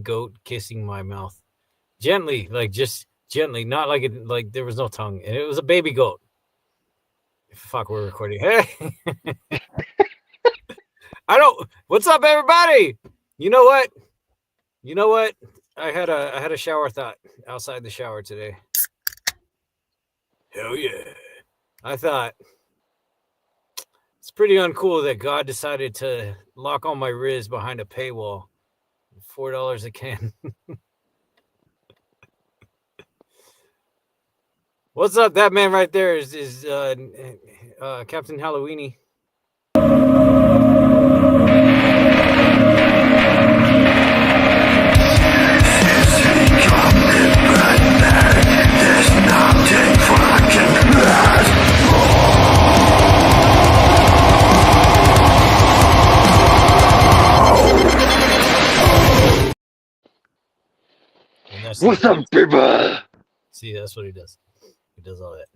goat kissing my mouth. Gently, like just gently, not like it like there was no tongue. And it was a baby goat. Fuck, we're recording. Hey. What's up, everybody? You know what? I had a shower thought outside the shower today. Hell yeah. I thought it's pretty uncool that God decided to lock all my Riz behind a paywall. $4 a can. What's up? That man right there is Captain Halloweeny. What's up, people? See, that's what he does. He does all that.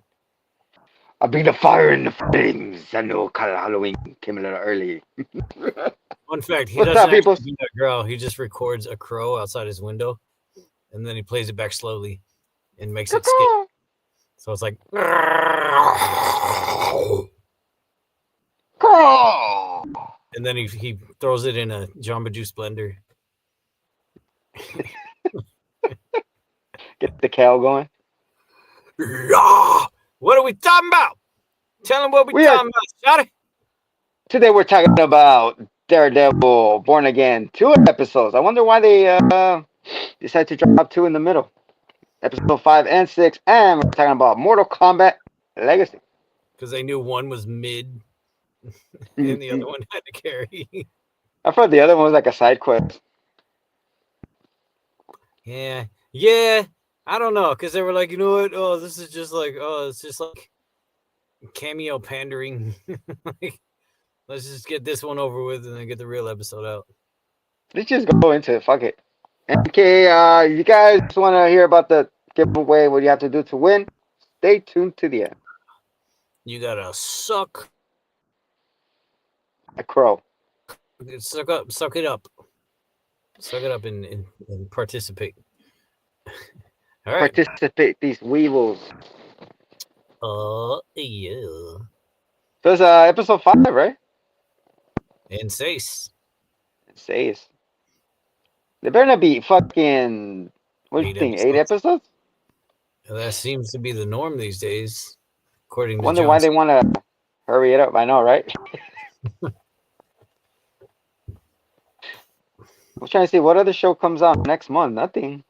I'll bring the fire and the flames. I know Halloween came a little early. Fun fact, he What's doesn't up, people? actually do that growl. He just records a crow outside his window, and then he plays it back slowly and makes it skip. So it's like... And then he throws it in a Jamba Juice blender. Get the cow going. Yeah. What are we talking about? Tell him what we're talking about, Shotty. Today we're talking about Daredevil, Born Again. 2 episodes. I wonder why they decided to drop 2 in the middle. Episode 5 and 6. And we're talking about Mortal Kombat Legacy. Because they knew one was mid and the other one had to carry. I thought the other one was like a side quest. Yeah. I don't know, because they were like, you know what? Oh, this is just like, it's just like cameo pandering. Like, let's just get this one over with and then get the real episode out. Let's just go into it. Fuck it. Okay, if you guys want to hear about the giveaway, what you have to do to win, stay tuned to the end. You gotta suck a crow. Suck it up and participate. All right. Participate, these weevils. Yeah. So it's episode 5, right? And 6. 6. They better not be fucking, what do you think, 8 episodes? That seems to be the norm these days, according to I wonder why they want to hurry it up. I know, right? I'm trying to see what other show comes out next month. Nothing.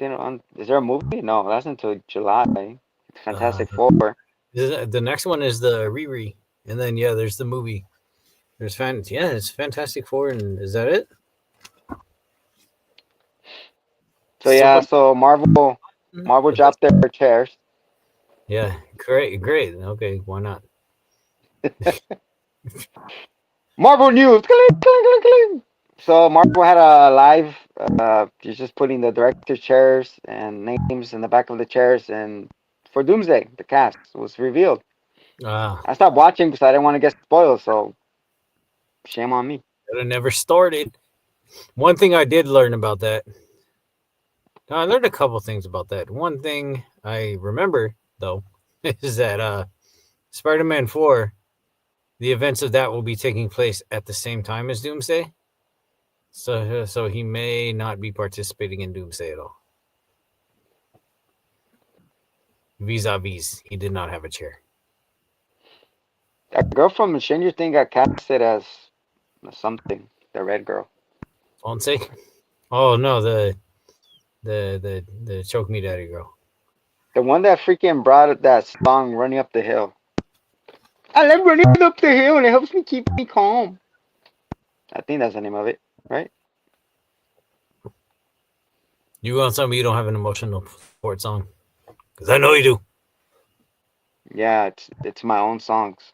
Is there a movie? No, that's until July. Fantastic Four. The next one is the Riri, and then there's the movie. It's Fantastic Four, and is that it? So so Marvel dropped their chairs. Yeah, great. Okay, why not? Marvel news. So Marvel had a live. He's just putting the director chairs and names in the back of the chairs, and for Doomsday, the cast was revealed. I stopped watching because I didn't want to get spoiled. So shame on me. I never started. One thing I did learn about that. I learned a couple things about that. One thing I remember though is that Spider-Man 4, the events of that will be taking place at the same time as Doomsday. So he may not be participating in Doomsday at all. Vis-a-vis, he did not have a chair. That girl from Stranger Things got casted as something. The red girl. Onse? Oh no, the Choke Me Daddy girl. The one that freaking brought that song "Running Up the Hill." I love running up the hill, and it helps me keep me calm. I think that's the name of it, right? You want something you don't have an emotional support song? Because I know you do. Yeah, it's my own songs.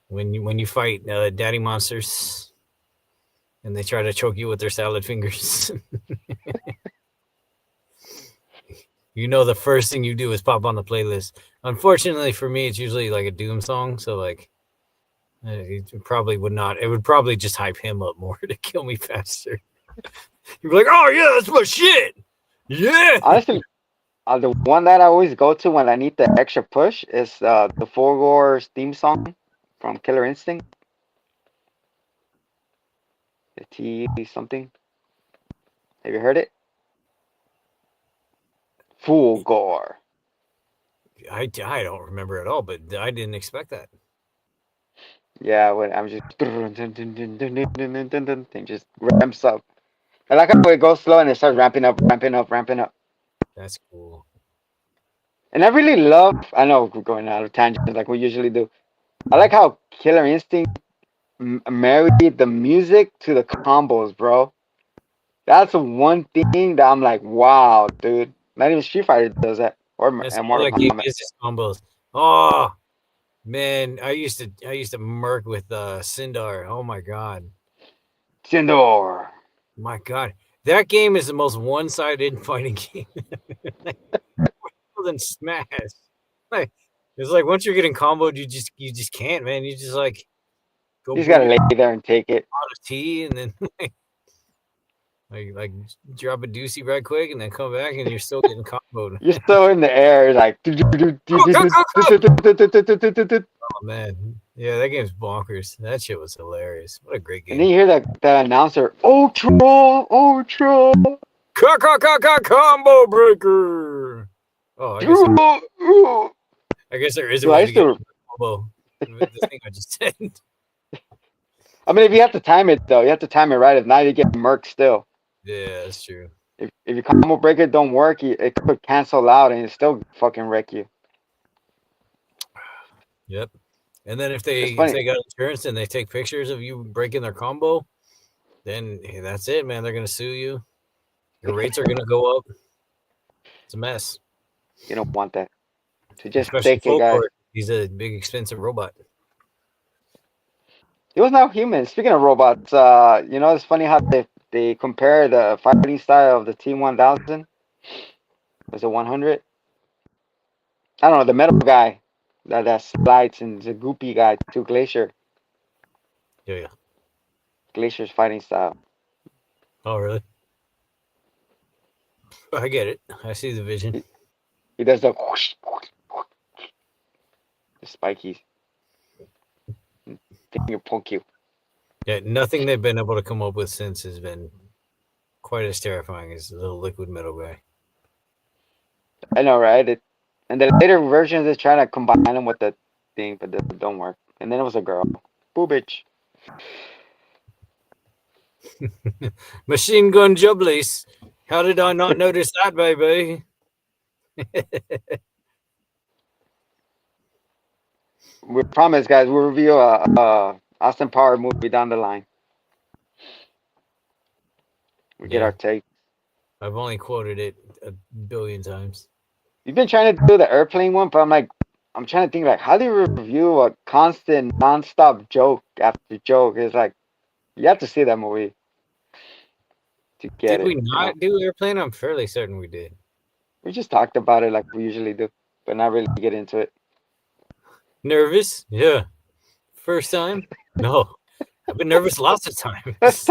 When you fight daddy monsters, and they try to choke you with their salad fingers. You know, the first thing you do is pop on the playlist. Unfortunately for me, it's usually like a Doom song. So like, it probably would not. It would probably just hype him up more to kill me faster. You're like, oh yeah, that's my shit. Yeah. Honestly, the one that I always go to when I need the extra push is the Four Gore's theme song from Killer Instinct. The T something. Have you heard it? Full Gore. I don't remember at all, but I didn't expect that. Yeah, when I'm just and just ramps up. I like how it goes slow and it starts ramping up, ramping up, ramping up. That's cool. And I really love. I know we're going out of tangents like we usually do. I like how Killer Instinct married the music to the combos, bro. That's the one thing that I'm like, wow, dude. Not even Street Fighter does that, or That's and all Mortal that game Kombat. is just combos. Oh man, I used to murk with Sindar. Oh my god. Sindor. My god. That game is the most one-sided fighting game than Smash. Like, it's like once you're getting comboed, you just can't, man. You just like go You just booty gotta lay there and take it. out of T and then like drop a doozy right quick and then come back and you're still getting comboed. You're still in the air, like. Oh man, yeah, that game's bonkers. That shit was hilarious. What a great And then game. you hear the announcer, Ultra, Ultra, Combo breaker. Oh, I guess there is a Dude, I way to used get to. combo. The thing I just said. I mean, if you have to time it though, you have to time it right. If not, you get murked still. Yeah, that's true. If your combo breaker don't work, it could cancel out and it still fucking wreck you. Yep. And then if It's they funny. got insurance and they take pictures of you breaking their combo, then hey, that's it, man. They're gonna sue you. Your rates are gonna go up. It's a mess. You don't want that. So just Especially take it, guys. Folklore. He's a big, expensive robot. He was not human. Speaking of robots, it's funny how they compare the fighting style of the T-1000. Was it 100? I don't know, the metal guy that slides and the goopy guy to Glacier. Yeah. Glacier's fighting style. Oh, really? I get it. I see the vision. He does the whoosh, whoosh, whoosh, the spikies. Finger poke you. Yeah, nothing they've been able to come up with since has been quite as terrifying as the little liquid metal guy. I know, right? And the later versions is trying to combine them with the thing, but it don't work. And then it was a girl. Boo bitch. Machine gun jublace. How did I not notice that, baby? We promise, guys, we'll review a Austin Power movie down the line. We get our take. I've only quoted it a billion times. You've been trying to do the airplane one, but I'm trying to think like, how do you review a constant, nonstop joke after joke? It's like you have to see that movie to get Did it. we not do airplane? I'm fairly certain we did. We just talked about it like we usually do, but not really get into it. Nervous? Yeah. First time? No. I've been nervous lots of times.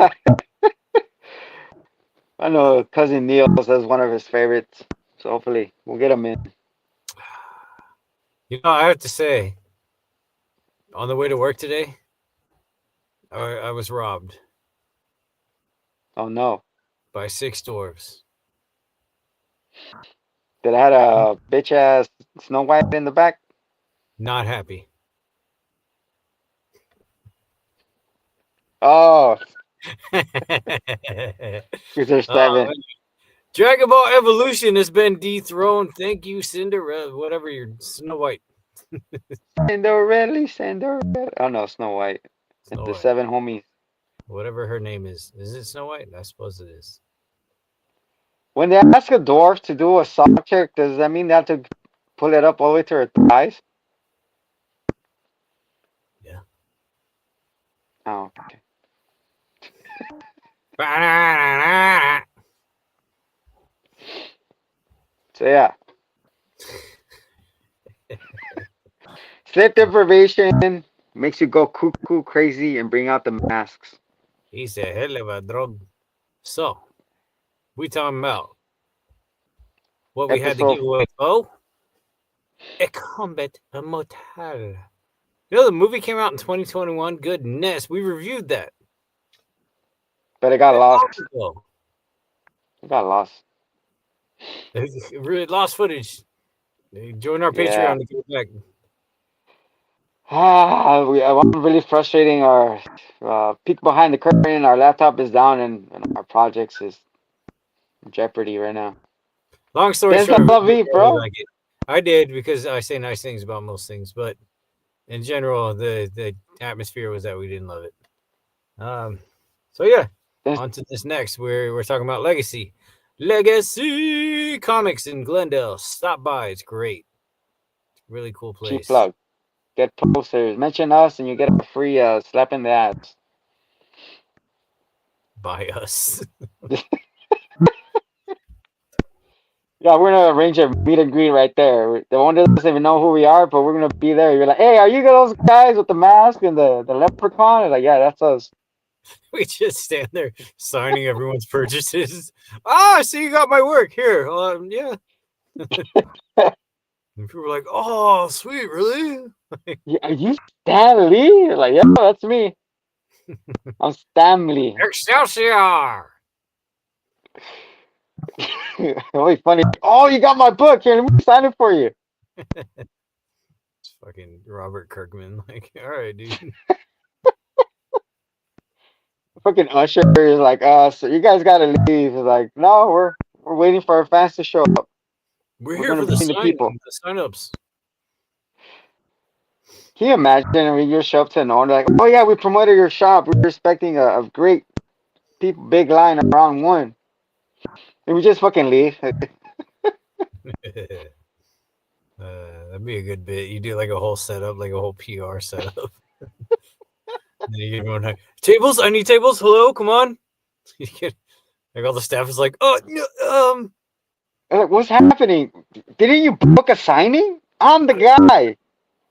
I know cousin Neil says one of his favorites, so hopefully we'll get him in. You know, I have to say, on the way to work today, I was robbed. Oh no! By 6 dwarves. That had a bitch ass Snow White in the back. Not happy. Oh, there's 7. Dragon Ball Evolution has been dethroned. Thank you, Cinderella. Whatever your Snow White. Cinderella. Oh no, Snow White. Snow The White. 7 homies. Whatever her name is. Is it Snow White? I suppose it is. When they ask a dwarf to do a sock check, does that mean they have to pull it up all the way to her thighs? Yeah. Oh, okay. So yeah. Sleep deprivation makes you go cuckoo crazy and bring out the masks. He's a hell of a drug. So, We talking about what we had to give Episode. away. Oh, a Kombat Immortal. You know, the movie came out in 2021. Goodness, we reviewed that. But it got lost. Ago. It got lost. Really lost footage. Join our Yeah. Patreon to get it back. I'm really frustrating. Our peek behind the curtain. Our laptop is down, and our projects is in jeopardy right now. Long story That's short, la vie, I really bro. like it. I did because I say nice things about most things, but in general, the atmosphere was that we didn't love it. So yeah, That's on to this next. We're talking about Legacy Comics in Glendale. Stop by; it's great. Really cool cheap place. plug. Get posters. Mention us, and you get a free slap in the ass. By us. Yeah, we're gonna arrange a meet and greet right there. The one doesn't even know who we are, but we're gonna be there. You're like, hey, are you those guys with the mask and the leprechaun? And like, yeah, that's us. We just stand there signing everyone's purchases. Ah, so you got my work here. Yeah. And people were like, "Oh, sweet, really?" Yeah, are you Stan Lee? You're like, yeah, that's me. I'm Stanley. Excelsior! Really funny. Oh, you got my book here. Let me sign it for you. It's fucking Robert Kirkman. Like, all right, dude. Fucking Usher is like, so you guys gotta leave. He's like, no, we're waiting for our fans to show up. We're We're here gonna for the bring the people. sign-ups. Can you imagine when you show up to an owner like, oh yeah, we promoted your shop. We were expecting a great big line around one, and we just fucking leave. That'd be a good bit. You do like a whole setup, like a whole PR setup. And then you get everyone like, tables. I need tables. Hello, come on. You get, like all the staff is like, oh, no, Like, what's happening? Didn't you book a signing? I'm the guy.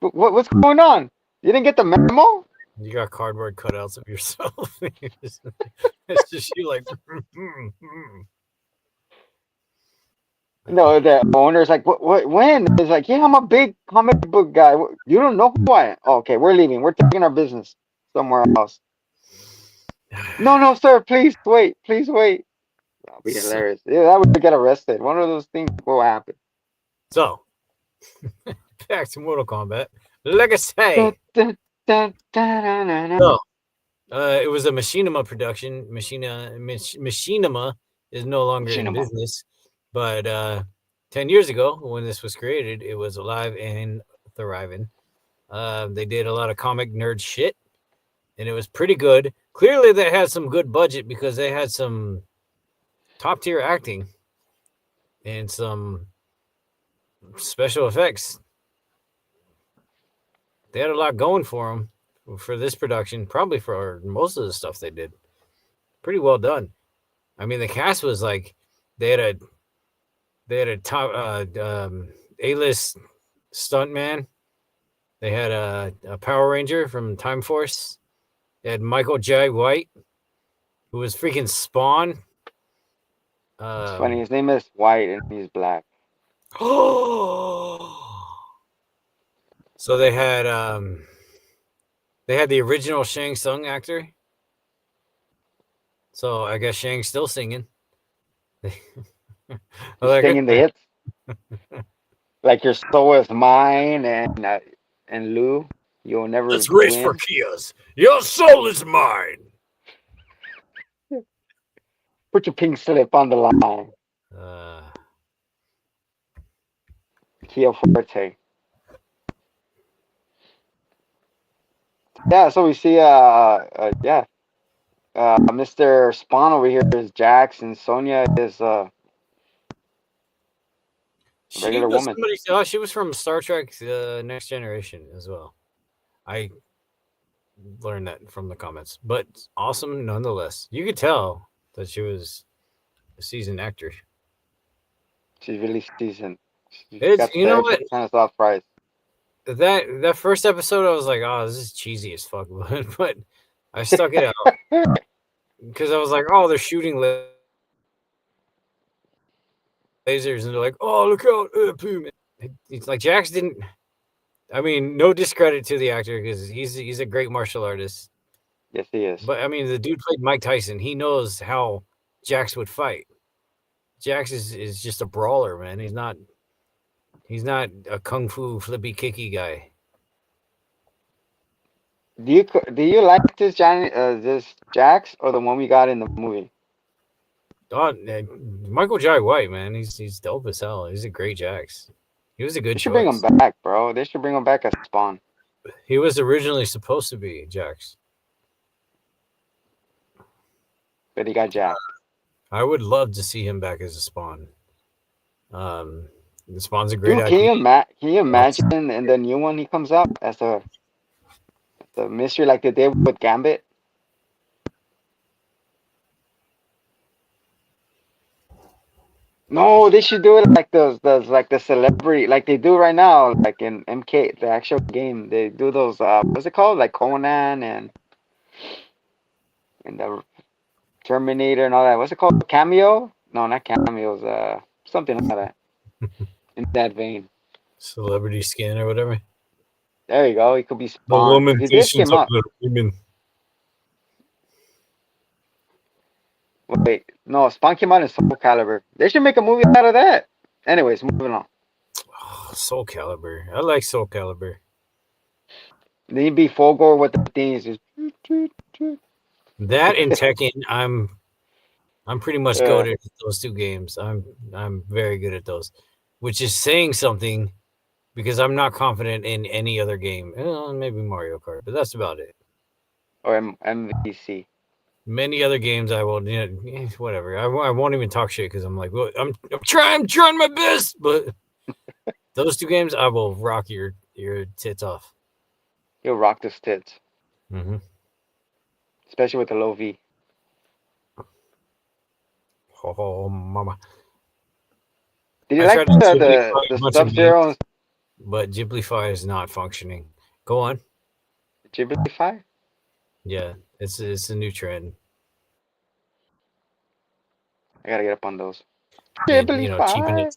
What's going on? You didn't get the memo? You got cardboard cutouts of yourself. It's just you like. No, the owner's like, when? It's like, yeah, I'm a big comic book guy. You don't know who I am. Oh, okay, we're leaving. We're taking our business somewhere else. No, sir, please wait. Please wait. That'll be hilarious. Yeah, that would get arrested. One of those things will happen. So, back to Mortal Kombat. Legacy. Dun, dun, dun, dun, dun, dun, dun. So, it was a Machinima production. Machinima is no longer in Machinima. business, but 10 years ago, when this was created, it was alive and thriving. They did a lot of comic nerd shit, and it was pretty good. Clearly, they had some good budget because they had some top tier acting and some special effects. They had a lot going for them for this production, probably for most of the stuff they did. Pretty well done. I mean, the cast was like they had a top A-list stuntman. They had a Power Ranger from Time Force. They had Michael J. White, who was freaking Spawn. It's funny. His name is White and he's black. So they had the original Shang Tsung actor. So I guess Shang's still singing. He's singing the hits. Like your soul is mine and Lou, you'll never Let's race win. for Kias. Your soul is mine. Put your pink slip on the line. Kia Forte. Yeah, so we see Mr. Spawn over here is Jax and Sonya is regular woman. She was from Star Trek Next Generation as well. I learned that from the comments, but awesome nonetheless. You could tell that she was a seasoned actor. She's really seasoned. It's, you know what? Kind of soft price. That first episode, I was like, oh, this is cheesy as fuck, but I stuck it out because I was like, oh, they're shooting. lasers, and they're like, "Oh, look out!" Boom. It's like Jax didn't. I mean, no discredit to the actor because he's a great martial artist. Yes, he is. But I mean, the dude played Mike Tyson. He knows how Jax would fight. Jax is just a brawler, man. He's not a kung fu flippy kicky guy. Do you like this Jax or the one we got in the movie? Oh, Michael Jai White, man, he's dope as hell. He's a great Jax. He was a good They should bring him choice. back, bro. They should bring him back as Spawn. He was originally supposed to be Jax. But he got jacked. I would love to see him back as a Spawn. The Spawn's a great Dude, actor. can you imagine in the new one he comes out as the mystery like they did with Gambit? No, they should do it like those like the celebrity like they do right now, like in MK, the actual game. They do those what's it called? Like Conan and the Terminator and all that. What's it called? Cameo? No, not cameos, something like that. In that vein. Celebrity Skin or whatever. There you go. He could be The Spawn. He just lamentations came of out. the women. Wait, no, Spawn came out in Soul Calibur. They should make a movie out of that. Anyways, moving on. Oh, Soul Calibur. I like Soul Calibur. Then you'd be full gore with the things. Just... That and Tekken, I'm pretty much Yeah. goated at those two games. I'm very good at those, which is saying something because I'm not confident in any other game. Maybe Mario Kart, but that's about it. Or MVC. Many other games I will, whatever. I won't even talk shit because I'm like, well, I'm trying my best, but those two games I will rock your tits off. He'll rock the tits, Mm-hmm. especially with the low V. Oh, mama. Did you I like tried to Ghiblify a the bunch of Sub-Zero but Ghiblify is not functioning. Go on. Ghiblify? Yeah, it's a new trend. I gotta get up on those. And, cheapen it.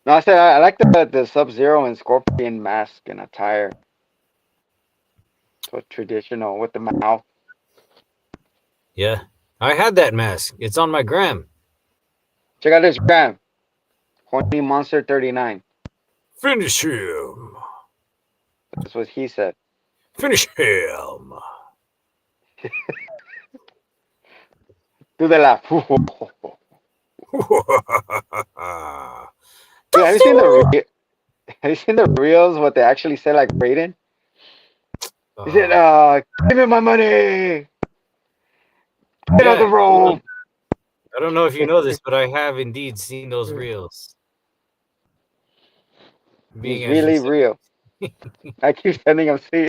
No, I said I like the Sub-Zero and Scorpion mask and attire. So traditional with the mouth. Yeah, I had that mask. It's on my gram. Check out this gram. Horny Monster 39. Finish him. That's what he said. Finish him. Do the laugh. Dude, have you seen the reels? What they actually say, like Raiden? He said, "Give me my money. Get out the road." I don't know if you know this, but I have indeed seen those reels. He's really real. I keep sending him see.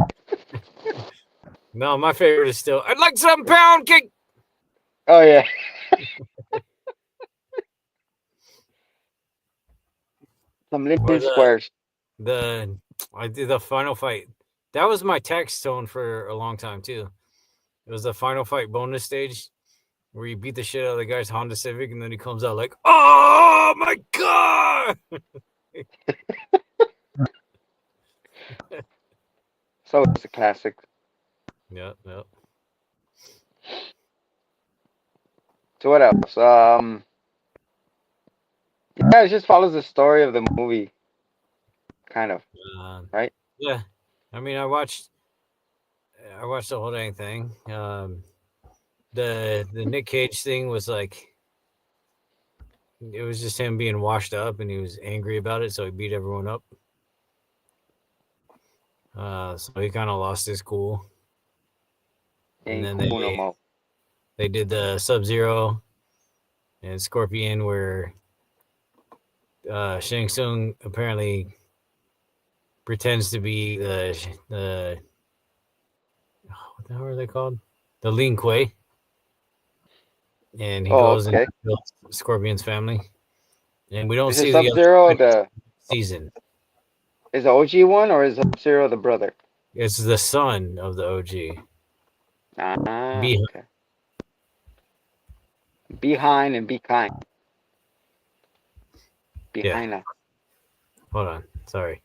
No, my favorite is still. I'd like some pound cake. Oh yeah. Some Lincoln squares. I did the final fight. That was my text tone for a long time too. It was the final fight bonus stage where you beat the shit out of the guy's Honda Civic, and then he comes out like, "Oh my god!" So it's a classic. Yep. So what else? Yeah, it just follows the story of the movie, kind of, right? Yeah, I mean, I watched the whole dang thing. The Nick Cage thing was like, it was just him being washed up, and he was angry about it, so he beat everyone up. So he kind of lost his cool. And then they did the Sub-Zero and Scorpion where Shang Tsung apparently pretends to be the what the hell are they called? The Lin Kuei. And he goes and kills Scorpion's family. And we don't see the Sub-Zero season. Is the OG one or is Sub-Zero the brother? It's the son of the OG. Okay. Behind and be kind. Behind us. Hold on. Sorry.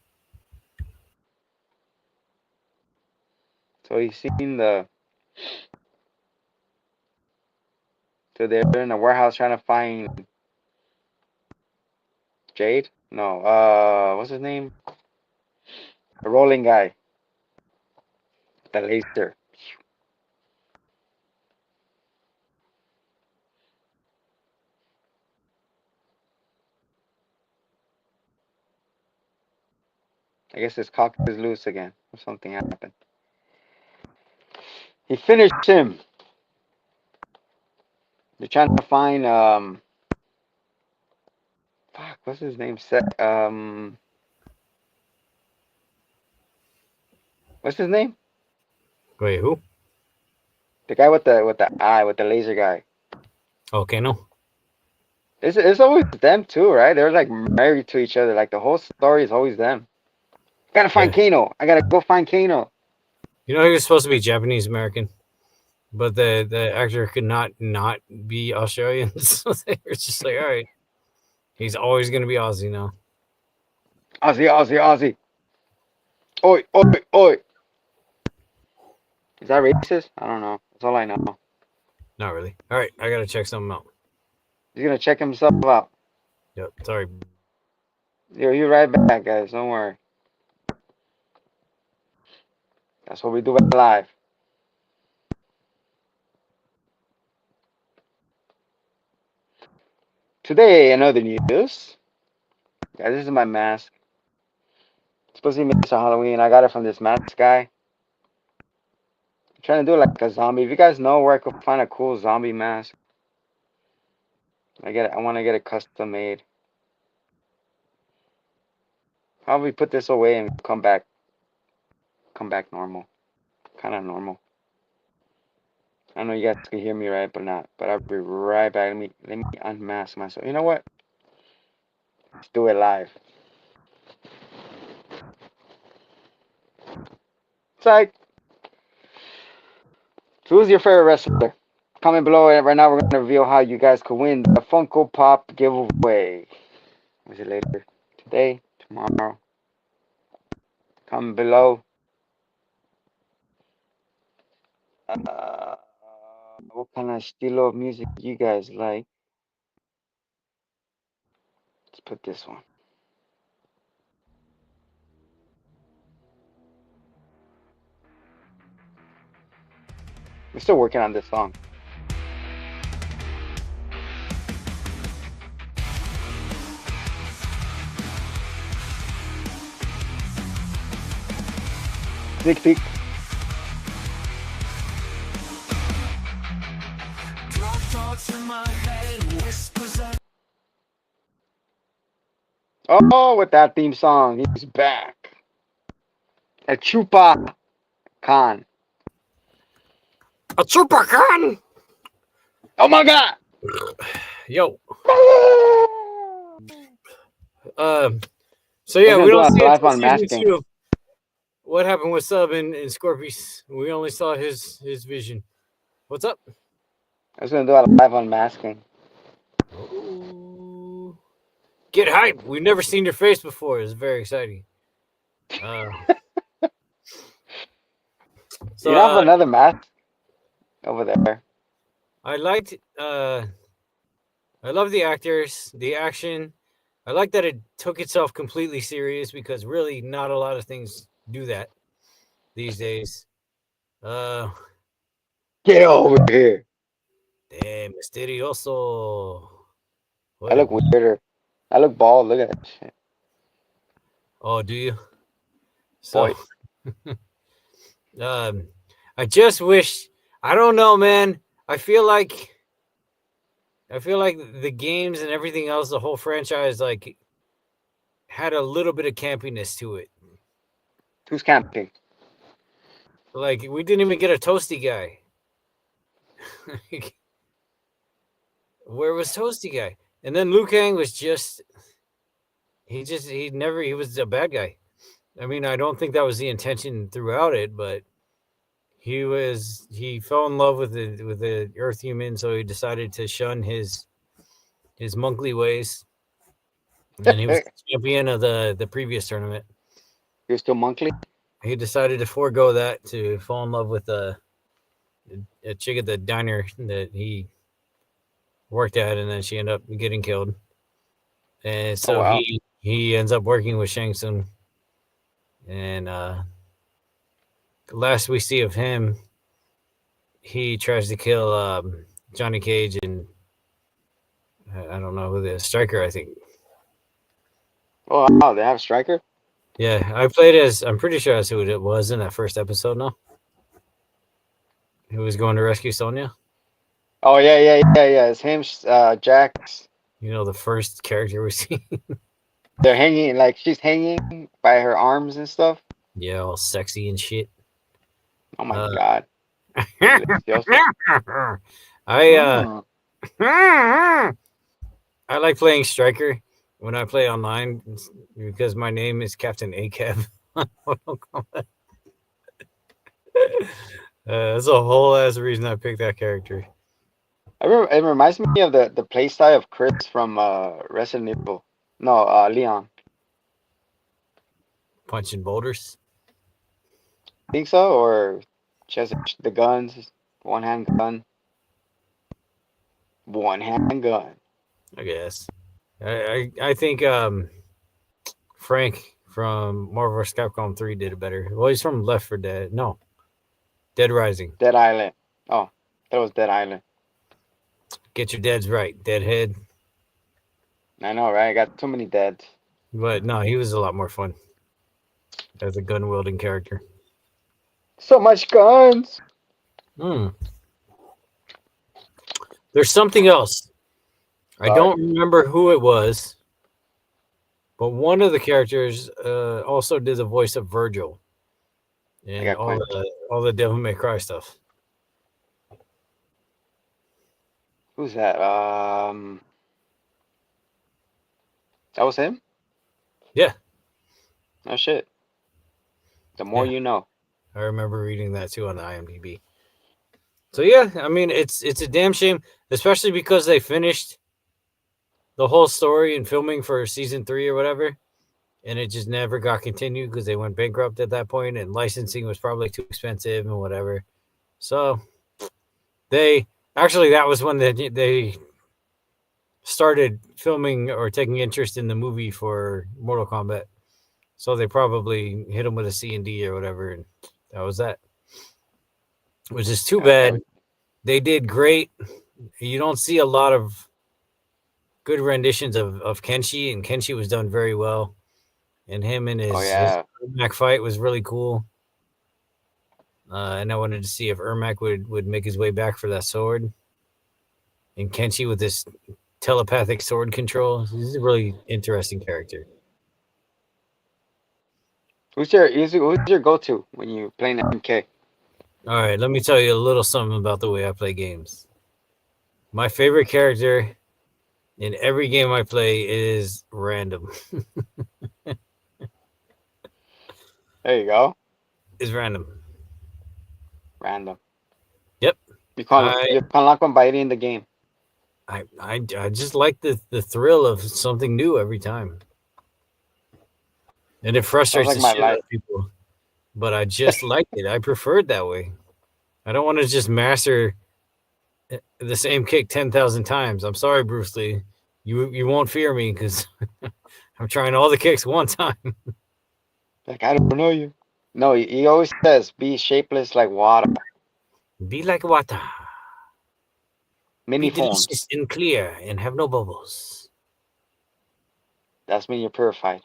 So he's seen the. So they're in a warehouse trying to find Jade. No. What's his name? A rolling guy. The laser. I guess his cock is loose again. Or something happened. He finished him. They're trying to find fuck, what's his name? What's his name? Wait, who? The guy with the eye, with the laser guy. Okay, no. It's always them too, right? They're like married to each other. Like the whole story is always them. Gotta find Yeah. Kano. I gotta go find Kano. You know he was supposed to be Japanese American, but the actor could not be Australian, so they were just like, all right, he's always gonna be Aussie now. Aussie, Aussie, Aussie. Oi, oi, oi. Is that racist? I don't know. That's all I know. Not really. All right, I gotta check something out. He's gonna check himself out. Yep. Sorry. You're right back, guys. Don't worry. That's what we do live. Today, another news. Guys, this is my mask. It's supposed to be Mr. Halloween. I got it from this mask guy. I'm trying to do like a zombie. If you guys know where I could find a cool zombie mask, I want to get it custom made. Probably put this away and come back normal. Kind of normal. I know you guys can hear me right, but not. But I'll be right back. Let me unmask myself. You know what? Let's do it live. Psych. So who's your favorite wrestler? Comment below. Right now we're gonna reveal how you guys could win the Funko Pop giveaway. Was it later? Today? Tomorrow? Comment below. What kind of style of music you guys like? Let's put this one. We're still working on this song. Sneak peek. Oh, with that theme song, he's back. A Chupa Khan. A super con. Oh my God! Yo. So yeah, We're we gonna don't do see a it live until season unmasking. 2 of what happened with Sub and Scorpius. We only saw his vision. What's up? I was gonna do a live unmasking. Oh. Get hype. We've never seen your face before. It's very exciting. So You don't have another mask over there. I liked I love the actors, the action. I like that it took itself completely serious because really not a lot of things do that these days. Get over here. Damn, Misterioso. I look weirder. I look bald. Look at that shit. Oh, do you? So, Boy. I just wish. I don't know, man. I feel like the games and everything else, the whole franchise, like had a little bit of campiness to it. Who's camping? Like we didn't even get a Toasty guy. Where was Toasty guy? And then Liu Kang was just he was a bad guy. I mean, I don't think that was the intention throughout it, but he fell in love with the Earth human, so he decided to shun his monkly ways, and he was the champion of the previous tournament. You're still monkly? He decided to forego that to fall in love with a chick at the diner that he worked at, and then she ended up getting killed. And so wow. he ends up working with Shang Tsung, and last we see of him, he tries to kill Johnny Cage and I don't know who the Striker, I think. Oh wow, they have a striker? Yeah, I played as. I'm pretty sure that's who it was in that first episode. No, who was going to rescue Sonya. Oh yeah. It's him, Jax. You know, the first character we see. They're hanging, like she's hanging by her arms and stuff. Yeah, all sexy and shit. Oh my god. I I like playing Striker when I play online because my name is Captain ACAB. That's a whole ass reason I picked that character. It reminds me of the play style of Chris from Resident Evil. No, Leon. Punching boulders. Think so? Or just the guns, one hand gun. One hand gun. I guess. I think Frank from Marvel vs. Capcom 3 did it better. Well, he's from Left 4 Dead. No, Dead Rising. Dead Island. Oh, that was Dead Island. Get your deads right, Deadhead. I know, right? I got too many deads. But no, he was a lot more fun as a gun wielding character. So much guns. There's something else. I don't remember who it was, but one of the characters also did the voice of Virgil and all the Devil May Cry stuff. Who's that? That was him? Yeah. Oh shit. The more you know. I remember reading that too on the IMDb. So yeah, I mean it's a damn shame, especially because they finished the whole story and filming for season 3 or whatever, and it just never got continued because they went bankrupt at that point, and licensing was probably too expensive and whatever. So that was when they started filming or taking interest in the movie for Mortal Kombat. So they probably hit them with a C&D or whatever, and that was that. Which is too bad. They did great. You don't see a lot of good renditions of Kenshi, and Kenshi was done very well. And him and his Ermac fight was really cool. And I wanted to see if Ermac would make his way back for that sword. And Kenshi with this telepathic sword control. He's a really interesting character. Who's your go-to when you play an MK? All right, let me tell you a little something about the way I play games. My favorite character in every game I play is random. There you go. Is random. Random. Yep. You can't unlock them by hitting the game. I just like the thrill of something new every time. And it frustrates the shit out of people. But I just like it. I prefer it that way. I don't want to just master the same kick 10,000 times. I'm sorry, Bruce Lee. You won't fear me because I'm trying all the kicks one time. Like, I don't know you. No, he always says, be shapeless like water. Be like water. Many be forms. Delicious and clear and have no bubbles. That's mean you're purified.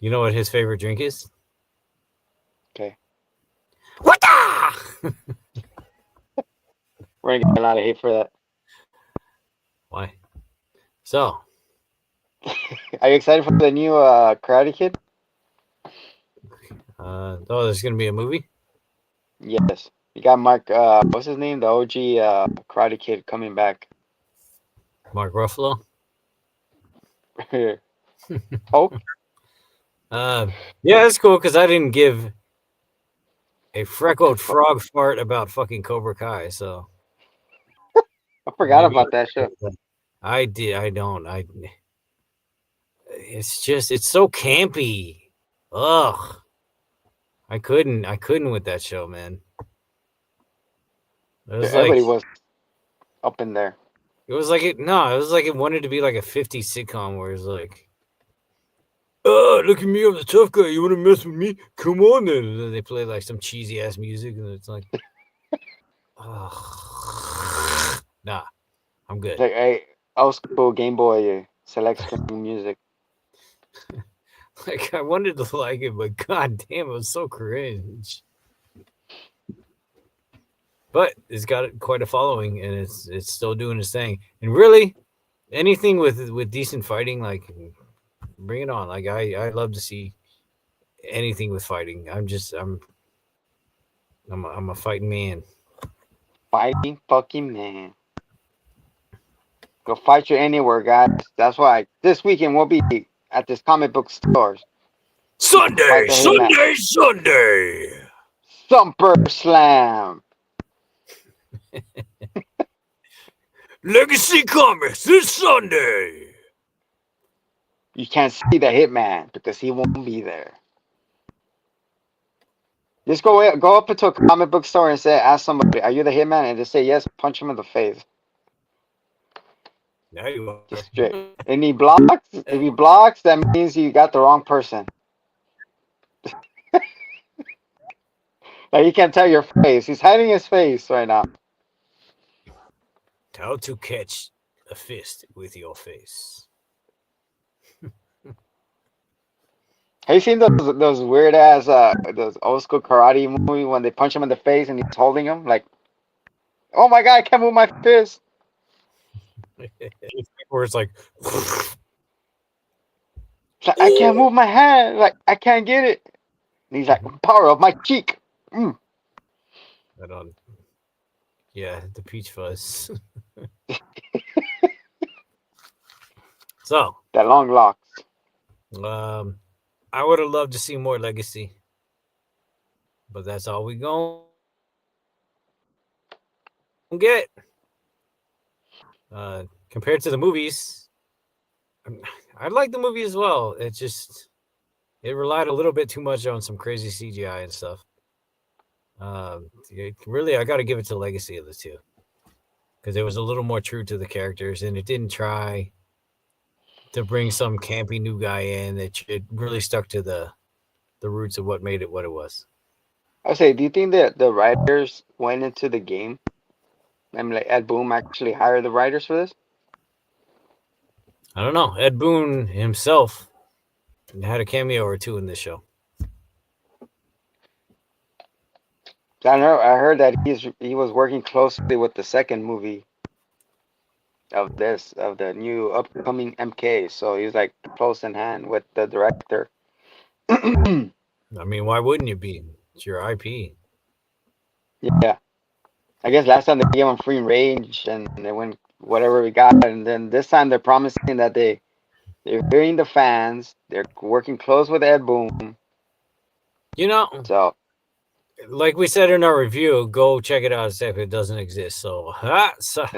You know what his favorite drink is? Okay. Water! We're gonna get a lot of hate for that. Why? So. Are you excited for the new Karate Kid? There's gonna be a movie? Yes. You got Mark, what's his name? The OG Karate Kid coming back. Mark Ruffalo? Hulk? Yeah, that's cool because I didn't give a freckled frog fart about fucking Cobra Kai. So I forgot maybe about that show. I did. I don't. It's so campy. Ugh. I couldn't with that show, man. It was like Everybody was up in there. it was like it wanted to be like a 50s sitcom where it's like, look at me, I'm the tough guy. You want to mess with me? Come on then. And then they play like some cheesy ass music, and it's like, nah, I'm good. It's like, hey, old school Game Boy select screen music. Like I wanted to like it, but god damn, it was so cringe. But it's got quite a following, and it's still doing its thing. And really, anything with decent fighting, like bring it on. Like I love to see anything with fighting. I'm a fighting man. Fighting fucking man. Go fight you anywhere, guys. That's why this weekend we'll be at this comic book stores. Sunday, Sunday. Super Slam. Legacy Comics this Sunday. You can't see the Hitman because he won't be there. Just go up into a comic book store and ask somebody, "Are you the Hitman?" And they say yes. Punch him in the face. Now you are. Just straight. And he blocks. If he blocks, that means you got the wrong person. Like, you can't tell your face. He's hiding his face right now. How to catch a fist with your face. Have you seen those weird ass those old school karate movie when they punch him in the face and he's holding him like, oh my god, I can't move my fist. Where it's like, I can't move my hand. Like, I can't get it. And he's like, power of my cheek. Mm. I don't. Yeah, the peach fuzz. So That long locks. I would have loved to see more Legacy, but that's all we gonna get. Compared to the movies, I like the movie as well. It relied a little bit too much on some crazy CGI and stuff. Really, I got to give it to Legacy of the two because it was a little more true to the characters, and it didn't try to bring some campy new guy in. It really stuck to the roots of what made it what it was. I say, do you think that the writers went into the game? I mean, like Ed Boon actually hired the writers for this? I don't know. Ed Boon himself had a cameo or two in this show. I heard that he was working closely with the second movie of the new upcoming MK. So he was like close in hand with the director. I mean, why wouldn't you be? It's your IP. Yeah. I guess last time they gave him free range and they went whatever we got, and then this time they're promising that they're hearing the fans. They're working close with Ed Boon. You know, so like we said in our review, go check it out if it doesn't exist. So, it's in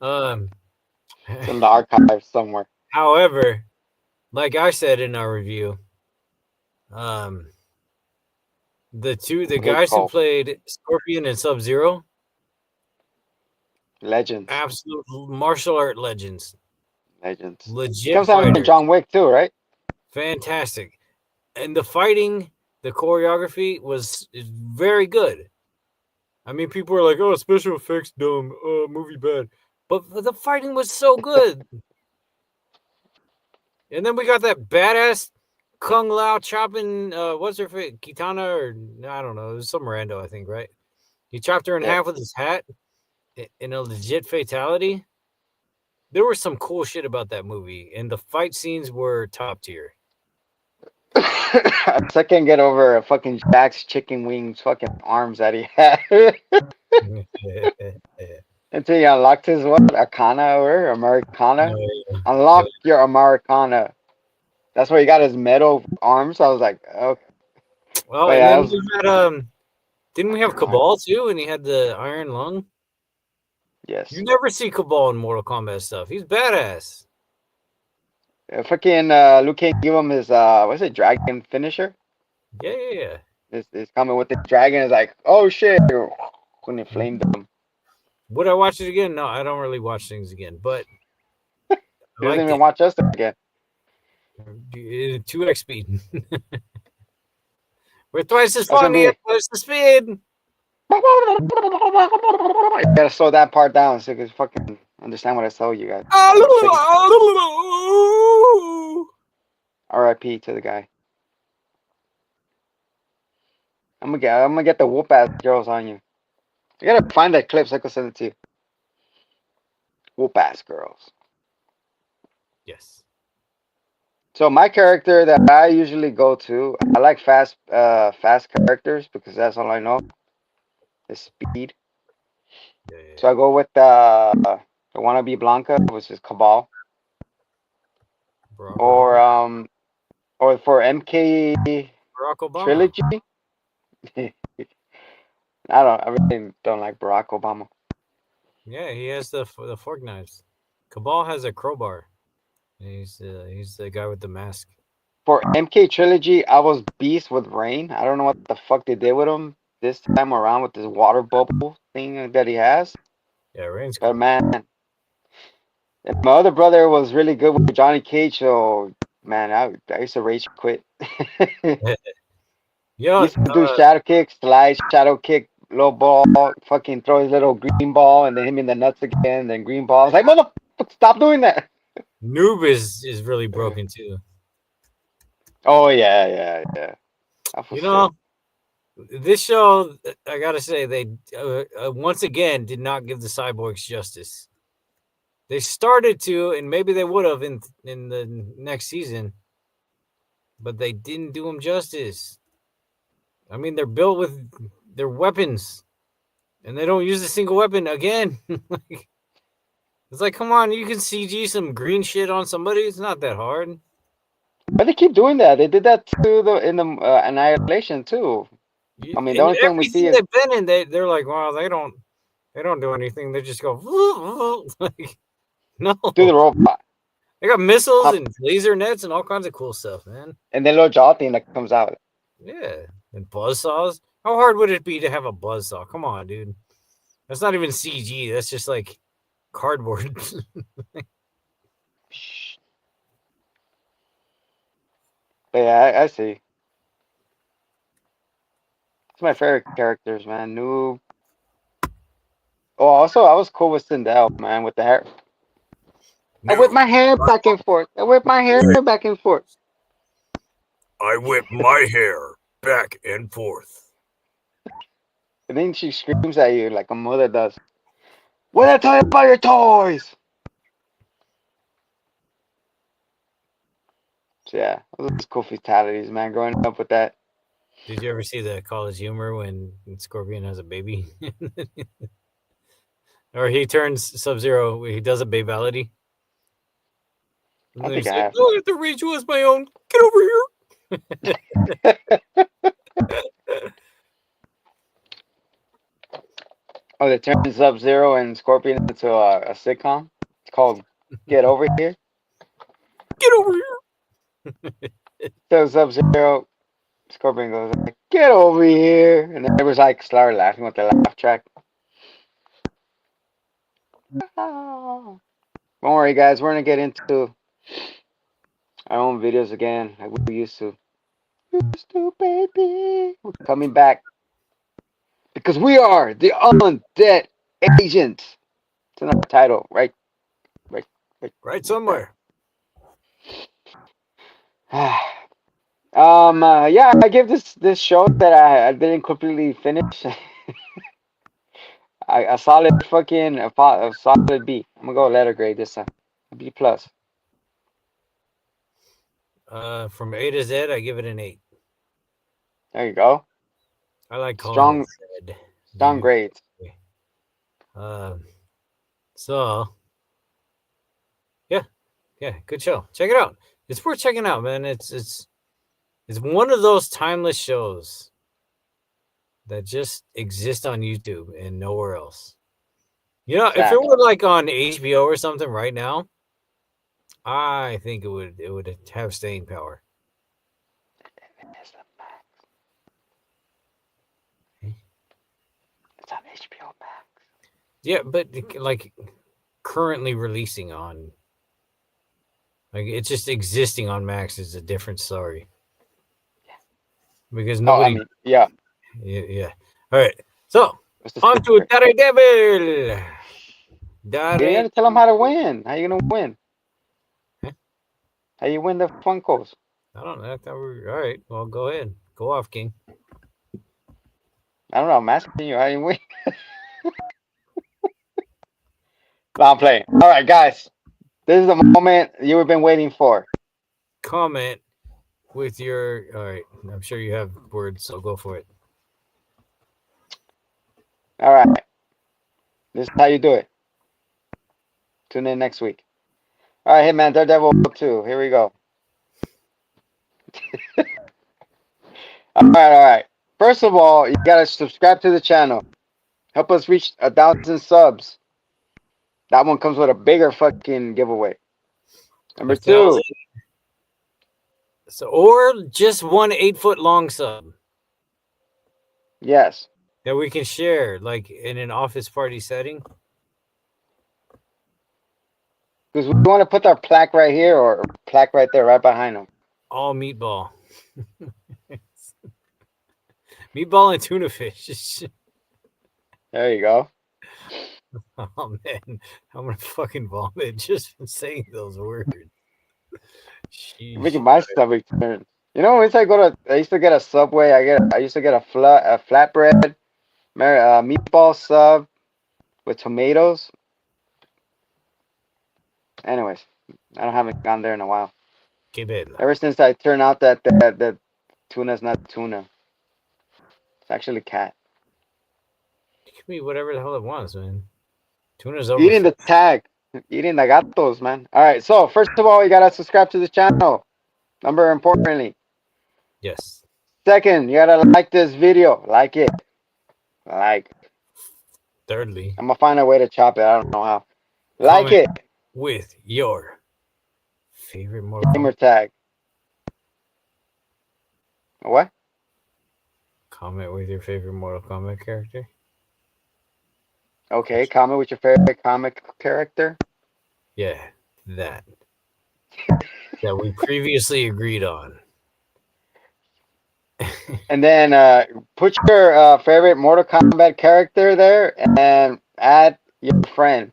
the archives somewhere. However, like I said in our review, the guys who played Scorpion and Sub-Zero, legends, absolute martial art legends, legit. Comes out in John Wick too, right? Fantastic, and the fighting, the choreography is very good. I mean, people were like, "Oh, special effects dumb, movie bad," but the fighting was so good. And then we got that badass Kung Lao chopping, what's her face? Kitana, or I don't know. It was some rando, I think, right? He chopped her in half with his hat in a legit fatality. There was some cool shit about that movie, and the fight scenes were top tier. I can't get over fucking Jack's chicken wings fucking arms that he had. Until he unlocked his Arcana or Americana. Unlock your Americana. That's where he got his metal arms. I was like, okay. Well, and then you had Didn't we have Cabal too? And he had the iron lung. Yes. You never see Cabal in Mortal Kombat stuff. He's badass. Fucking Liu Kang give him his what's it, dragon finisher? Yeah. It's coming with the dragon. Is like, oh shit, when it flamed him. Would I watch it again? No, I don't really watch things again, but I He doesn't liked even it. watch us again. 2x speed. We're twice as That's gonna funny be. at twice the speed. You gotta slow that part down so you can fucking understand what I told you guys. R.I.P. to the guy. I'm gonna get the whoop ass girls on you. You gotta find that clip so I can send it to you. Whoop ass girls. Yes. So my character that I usually go to, I like fast characters because that's all I know is speed. Yeah. So I go with the wannabe Blanca, which is Cabal, Barack or Obama. or for MK Barack Obama. trilogy. I really don't like Barack Obama. Yeah, he has the fork knives. Cabal has a crowbar. He's the guy with the mask. For MK trilogy, I was Beast with Rain. I don't know what the fuck they did with him this time around with this water bubble thing that he has. Yeah, Rain's But cool. man, and my other brother was really good with Johnny Cage. So man, I used to rage quit. Yo, Used to do shadow kick, slide, shadow kick, low ball, fucking throw his little green ball, and then hit me in the nuts again, then green ball. I was like, motherfucker, stop doing that. Noob is really broken too. Oh yeah. That was You sick. know, this show, I gotta say, they once again did not give the cyborgs justice. They started to, and maybe they would have in the next season, but they didn't do them justice. I mean, they're built with their weapons, and they don't use a single weapon again. It's like, come on, you can CG some green shit on somebody. It's not that hard. But they keep doing that. They did that too in the Annihilation too. I mean, the In only thing we see everything is they've been in, they're like, well, they don't do anything. They just go like, no. do the robot They got missiles pop, and laser nets and all kinds of cool stuff, man. and then little jaw thing that comes out. Yeah, and buzzsaws. How hard would it be to have a buzzsaw? Come on, dude. That's not even CG. That's just like cardboard. But yeah, I see. It's my favorite characters, man. Noob. Oh, also I was cool with Sindel, man, with the hair. I whip my hair back and forth. I whip my hair back and forth. I whip my hair back and forth. And then she screams at you like a mother does. What did I tell you about your toys? So yeah, those are cool fatalities, man. Growing up with that. Did you ever see the College Humor when Scorpion has a baby? Or he turns Sub-Zero, he does a babality. And I then think he's I like, have. no, I have to reach you as my own. Get over here. Oh, they turned Sub-Zero and Scorpion into a sitcom. It's called Get Over Here. Get over here. So Sub-Zero, Scorpion goes like, "Get over here," and everyone's like started laughing with the laugh track. Don't worry, guys. We're gonna get into our own videos again, like we used to. Used to, baby. We're coming back because we are the undead agents. It's in our title, right? Right, Right there. somewhere. Yeah, I give this show that I didn't completely finish a solid fucking a solid B. I'm gonna go letter grade this time. B plus. From A to Z, I give it an 8. There you go. I like calling it Strong Z. strong grades. Uh, so yeah, good show. Check it out. It's worth checking out, man. It's one of those timeless shows. that just exist on YouTube and nowhere else. You know, if it Exactly. were like on HBO or something right now, I think it would have staying power. It's on HBO Max. Yeah, but like currently releasing on, like it's just existing on Max is a different story because Oh, I nobody. mean, yeah. Yeah. All right. So What's the on to secret? Daredevil. You Dare. gotta tell them how to win. How you gonna win? Huh? How you win the Funkos? I don't know. I thought all right. Well, go ahead. Go off, King. I don't know. I'm asking you how you win. No, I'm playing. All right, guys. This is the moment you've been waiting for. Comment with your. All right. I'm sure you have words, so go for it. All right. This is how you do it. Tune in next week. All right, Hitman Daredevil 2. Here we go. All right. First of all, you gotta subscribe to the channel. Help us reach 1,000 subs. That one comes with a bigger fucking giveaway. Number 2, 1,000. So, or just one 8-foot long sub yes, that we can share, like in an office party setting. because we want to put our plaque right here or plaque right there, right behind them. All meatball, meatball and tuna fish. There you go. Oh man, I'm gonna fucking vomit just from saying those words. You're Sheesh. making my stomach turn. You know, once I used to get a Subway. I used to get a flatbread, meatball sub with tomatoes. Anyways, I don't haven't gone there in a while. Que bella. Ever since I turned out that tuna's not tuna, it's actually cat. It can be whatever the hell it wants, man. Tuna's over. Eating the tag, eating the gatos, man. All right, so first of all, you gotta subscribe to the channel. Number importantly. Yes. Second, you gotta like this video. Like it. Like. Thirdly, I'm gonna find a way to chop it. I don't know how. Like comment it. with your favorite Mortal Gamer Kombat. tag. What? Comment with your favorite Mortal Kombat character. Okay, comment with your favorite comic character. Yeah, that we previously agreed on. And then put your favorite Mortal Kombat character there and add your friend.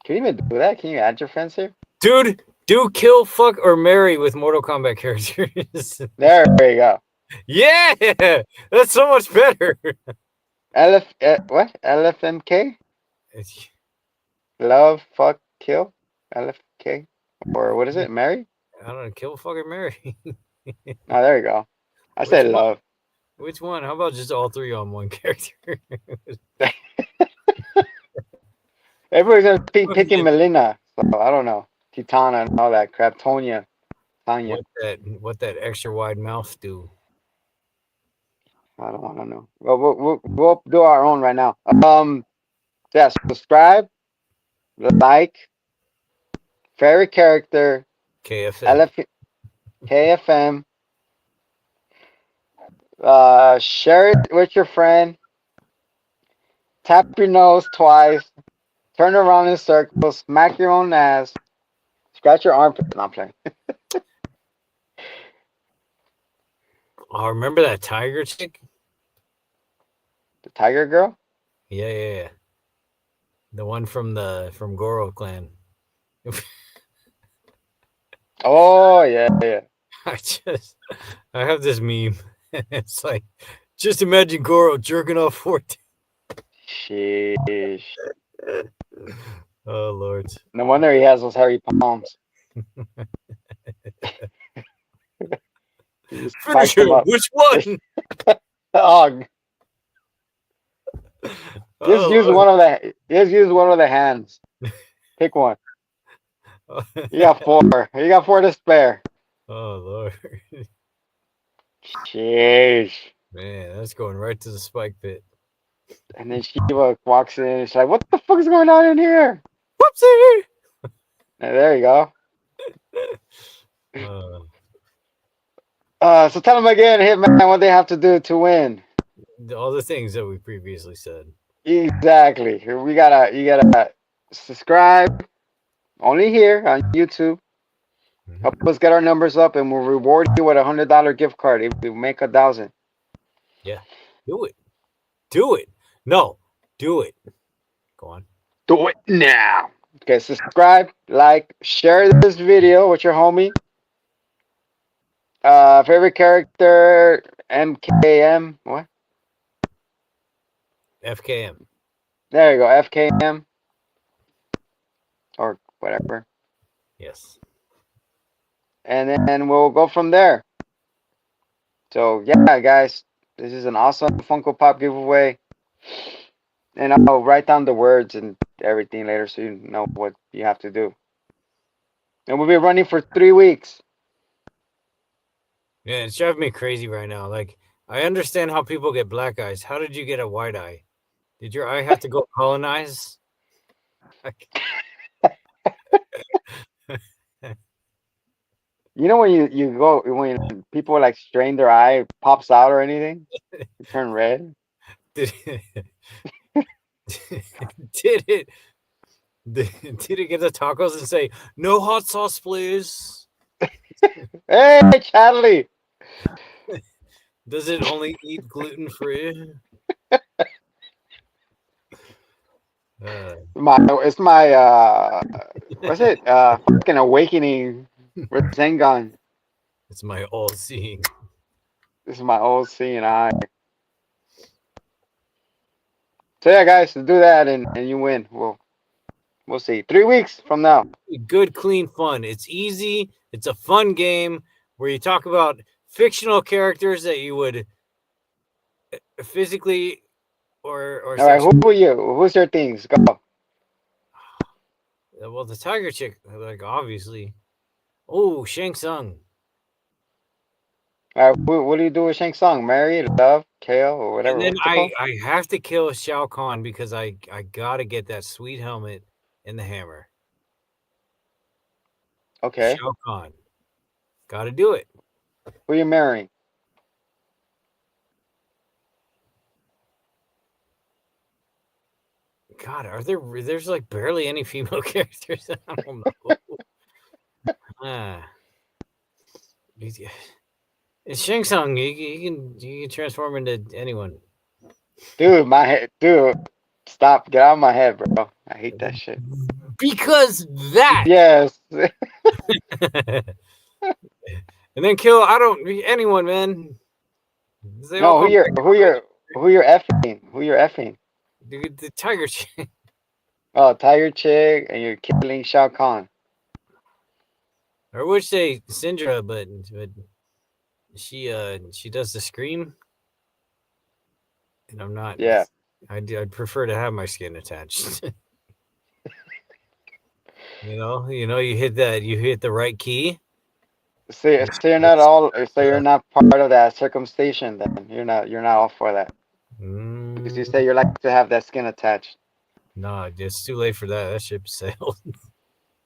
Can you even do that? Can you add your friends here? Dude, do kill, fuck, or marry with Mortal Kombat characters. There you go. Yeah, that's so much better. What? LFMK? It's- Love, fuck, kill? LFK? Or what is it? Mary? I don't know, kill, fuck, or marry. Oh, there you go. I Which said one? love. Which one? How about just all three on one character? Everybody's gonna be picking Melina, so I don't know. Titana and all that crap. Tonya, Tanya. What that extra wide mouth do? I don't want to know. Well, we'll do our own right now. Yeah, subscribe, like, favorite character, KFM. LF, KFM. Share it with your friend. Tap your nose twice. Turn around in circles. Smack your own ass. Scratch your armpit. No, I'm playing. Oh, remember that tiger chick? The Tiger Girl. Yeah. The one from Goro clan. Oh yeah. I have this meme. It's like, just imagine Goro jerking off 14. Sheesh. Oh Lord. No wonder he has those hairy palms. He just Finish spiked them him. up. Which one? Oh, just use Oh one of the. Just use one of the hands. Pick one. Lord. You got four. You got four to spare. Oh Lord. Sheesh. Man, that's going right to the spike pit. And then Shiva walks in and she's like, "What the fuck is going on in here?" Whoopsie! And there you go. Uh, So tell them again, Hitman, what they have to do to win. all the things that we previously said. Exactly. You gotta subscribe only here on YouTube. Help Mhm. us get our numbers up, and we'll reward you with $100 gift card if we make 1,000. Yeah, do it. Do it. No, do it. Go on. Do it now. Okay, subscribe, like, share this video with your homie. Favorite character, MKM. What? FKM. There you go, FKM or whatever. Yes. And then we'll go from there. So yeah, guys, this is an awesome Funko Pop giveaway, and I'll write down the words and everything later so you know what you have to do. And we'll be running for 3 weeks. Yeah, it's driving me crazy right now. Like, I understand how people get black eyes. How did you get a white eye? Did your eye have to go colonize? You know when you go when people like strain their eye, it pops out or anything, you turn red. Did it, did it did it get the tacos and say no hot sauce, please? Hey, Charlie, Does it only eat gluten free? it's my what's it? Fucking awakening with Zengon. It's my all seeing. This is my old seeing eye. So yeah, guys, do that and you win. We'll see. 3 weeks from now. Good, clean fun. It's easy. It's a fun game where you talk about fictional characters that you would physically or All right, who sexually. are you? Who's your things? Go. Well, the tiger chick, like obviously. Oh, Shang Tsung. All right, what do you do with Shang Tsung? Marry, love, kill, or And whatever. then What's it I called? I have to kill Shao Kahn because I gotta get that sweet helmet and the hammer. Okay. Shao Kahn. Gotta do it. Who you marrying? God, there's like barely any female characters. I don't know. Ah. It's Shang Tsung. You can transform into anyone. Dude, my head. Dude, stop. Get out of my head, bro. I hate that shit. Because that. Yes. And then kill I don't anyone, man. They all No, come back who you're effing? Who you're effing? the tiger chick. Oh, Tiger Chick, and you're killing Shao Kahn. I would say Syndra, but she does the scream, and I'm not. Yeah. I'd prefer to have my skin attached. You hit the right key. So you're not all. So you're not part of that circumcision. Then you're not all for that. Because you Mm, say you like to have that skin attached. nah, it's too late for that. That ship sailed.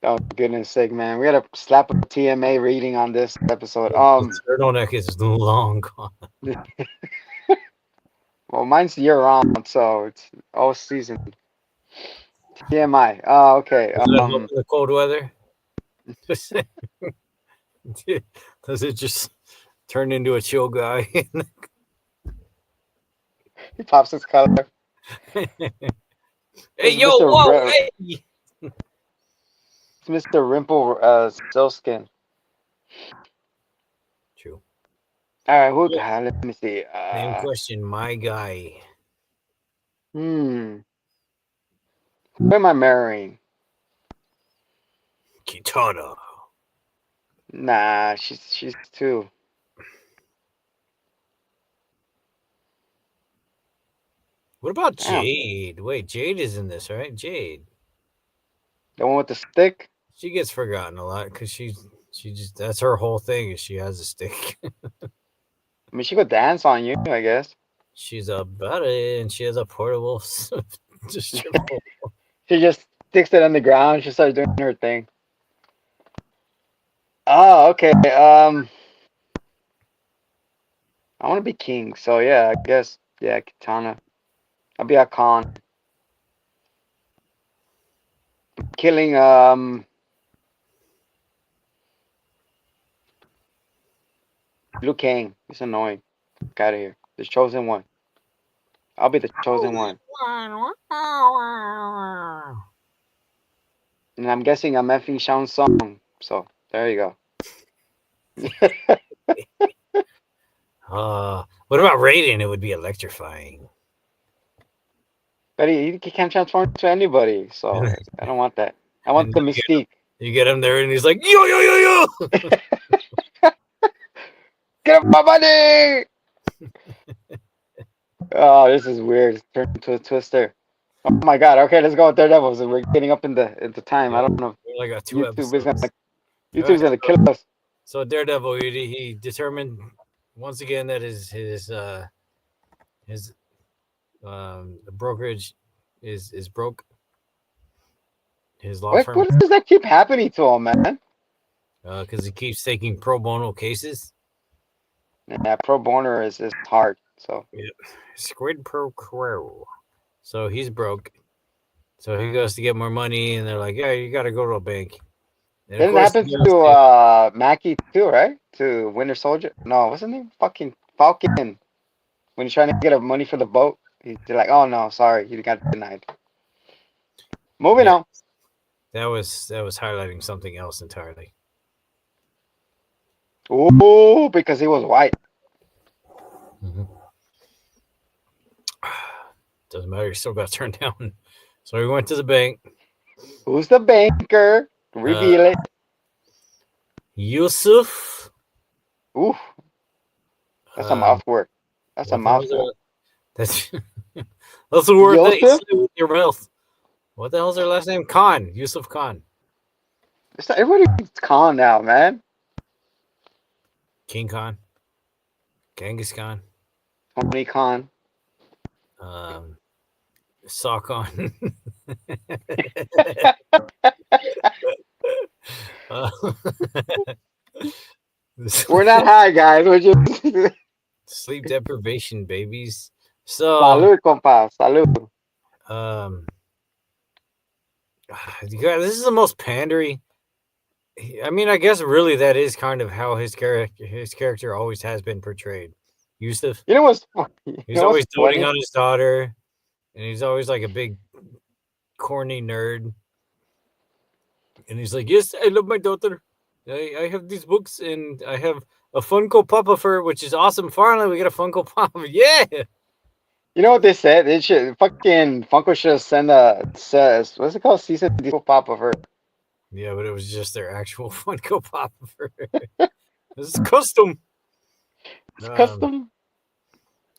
Oh goodness sake, man. We gotta slap a TMA reading on this episode. The turtleneck is long gone. Well, mine's year round, so it's all season. TMI. Oh, okay. Does it help in the cold weather? Does it just turn into a chill guy? He pops his color. Hey, It's yo, Mr. whoa, hey! It's Mr. Rimple Silkskin. True. All right, Yeah. let me see. Same question, my guy. Who am I marrying? Kitana. Nah, she's too. What about Damn, Jade? Wait, Jade is in this, right? Jade. the one with the stick. She gets forgotten a lot because she just that's her whole thing is she has a stick. I mean, she could dance on you, I guess. She's a buddy, and she has a portable distributable. She just sticks it on the ground. She starts doing her thing. Oh, okay. I want to be king, so yeah, I guess yeah, Katana. I'll be a Khan. Killing Liu Kang. He's annoying. Get out of here. The chosen one. I'll be the chosen one. And I'm guessing I'm effing Shang Tsung. So there you go. What about Raiden? It would be electrifying. But he can't transform into anybody, so I don't want that. I want the mystique. You get him there, and he's like, yo, yo, yo, yo. Get up my money! Oh, this is weird. It's turned into a twister. Oh my god. Okay, let's go with Daredevil. So we're getting up into time. I don't know. We only got 2 YouTube's episodes. gonna kill us. So Daredevil, he determined once again that his brokerage is broke. His law firm. What does that keep happening to him, man? Because he keeps taking pro bono cases. Yeah, pro bono is hard. So yeah, squid pro quo. So he's broke. So he goes to get more money, and they're like, "Yeah, you got to go to a bank." And didn't happen to Mackie too, right? To Winter Soldier? No, what's his name? Fucking Falcon. When he's trying to get money for the boat, he's like, "Oh no, sorry, you got denied." Moving on. That was highlighting something else entirely. Ooh, because he was white. Mm-hmm. Doesn't matter. He still got turned down. So he went to the bank. Who's the banker? Reveal it. YUSUF. Ooh. That's a mouthword. That's a mouthful. That's a word that you say with your mouth. What the hell's their last name? Khan. YUSUF Khan. Everybody's Khan now, man. King Khan. Genghis Khan. Tony Khan. Saw Khan. We're not high, guys. We're just sleep deprivation, babies. So salud, compa. Salud. This is the most pandery. I mean, I guess really that is kind of how his character always has been portrayed. YUSUF. You know what's he's always doting on his daughter, and he's always like a big corny nerd. And he's like, "Yes, I love my daughter. I have these books, and I have a Funko Pop of her, which is awesome. Finally, we get a Funko Pop. Yeah." You know what they said? They should fucking Funko should send what's it called? Season Pop of her. Yeah, but it was just their actual Funko Pop of her. This is custom. It's custom.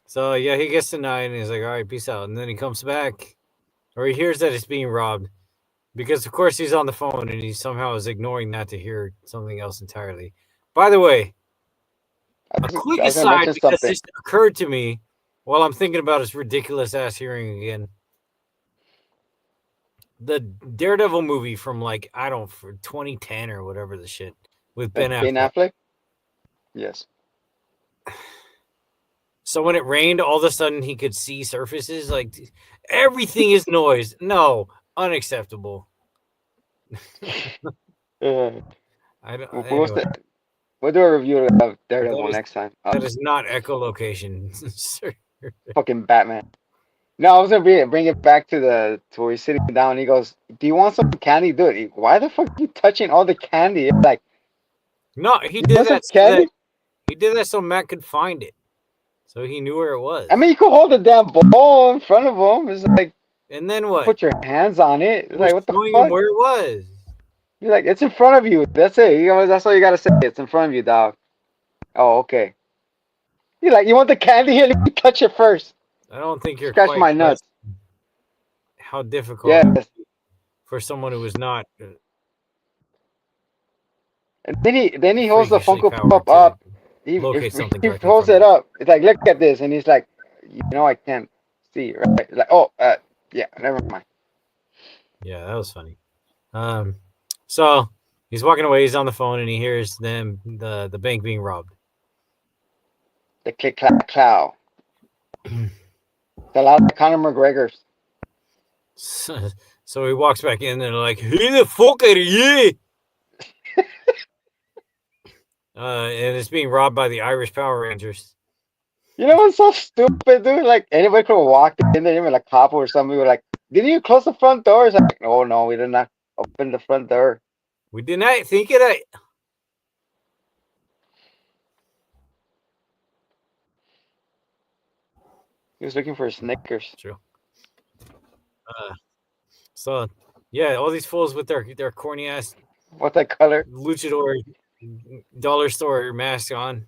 So yeah, he gets denied, and he's like, "All right, peace out." And then he comes back, or he hears that it's being robbed, because of course he's on the phone, and he somehow is ignoring that to hear something else entirely. By the way, a quick aside, because this occurred to me while I'm thinking about his ridiculous ass hearing again. The Daredevil movie from like, I don't know, for 2010 or whatever the shit with Ben Affleck. Ben Affleck? Yes. So when it rained, all of a sudden he could see surfaces. Like, everything is noise. No, unacceptable. I don't. Anyway. We'll do a review of Daredevil next time. That is not echolocation. Fucking Batman. No, I was gonna bring it back to where he's sitting down. He goes, "Do you want some candy, dude? Why the fuck are you touching all the candy?" It's like, no, he did that. Candy? He did that so Matt could find it, so he knew where it was. I mean, you could hold the damn ball in front of him. It's like, and then what? Put your hands on it. It's like, what the fuck? Him where it was. You're like, it's in front of you. That's it. That's all you gotta say. It's in front of you, dog. Oh, okay. You're like, you want the candy here? Let me touch it first. I don't think you're scratch my nuts. How difficult for someone who is not. And then he holds the Funko Pop up. locate something he directly pulls from it it. up, it's like, look at this, and he's like, I can't see, right? Like, oh, yeah, never mind. Yeah, that was funny. So he's walking away. He's on the phone, and he hears the bank being robbed. The click clack clow. It's a lot of Conor McGregor's. So he walks back in, and they're like, "Who the fuck are you?" And it's being robbed by the Irish Power Rangers. You know what's so stupid, dude? Like anybody could have walked in there, even a cop or somebody would like, didn't you close the front doors? Like, oh no, we did not open the front door. We did not think of that. He was looking for Snickers. True. So yeah, all these fools with their corny ass What that color? luchador dollar store mask on.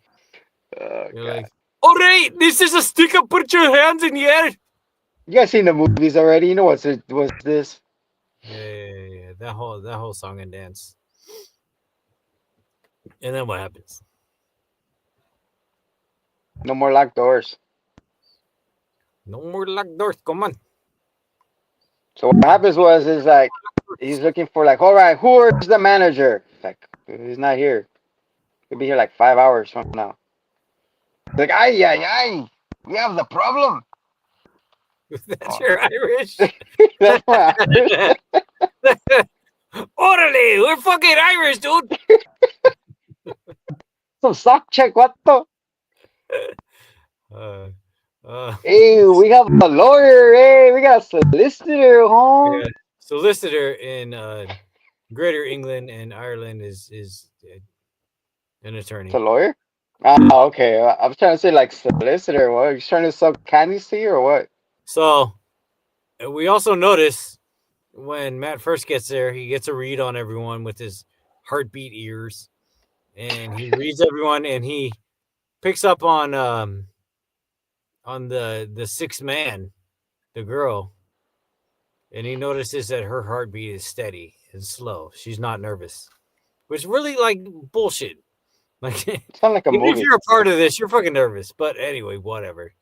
Oh You're god. like, all right, this is a sticker. Put your hands in the air. You guys seen the movies already? You know what's this? Yeah. That whole song and dance. And then what happens? No more locked doors. No more locked doors. Come on. So what happens is like he's looking for like, all right, who is the manager? Like he's not here. He'll be here like 5 hours from now. Like, ay, we have the problem. That's your Irish. That's my Irish. Orderly, we're fucking Irish, dude. Some sock check, what the? Hey, we have a lawyer. Hey, we got a solicitor, home. yeah. Solicitor in Greater England and Ireland is an attorney. It's a lawyer? Oh, okay. I was trying to say like solicitor. What? Are you trying to sell candy to you or what? So we also notice when Matt first gets there, he gets a read on everyone with his heartbeat ears, and he reads everyone, and he picks up on the sixth man, the girl, and he notices that her heartbeat is steady and slow. She's not nervous, which really like bullshit. Like, Sound like a even if movie. you're a part of this, you're fucking nervous. But anyway, whatever.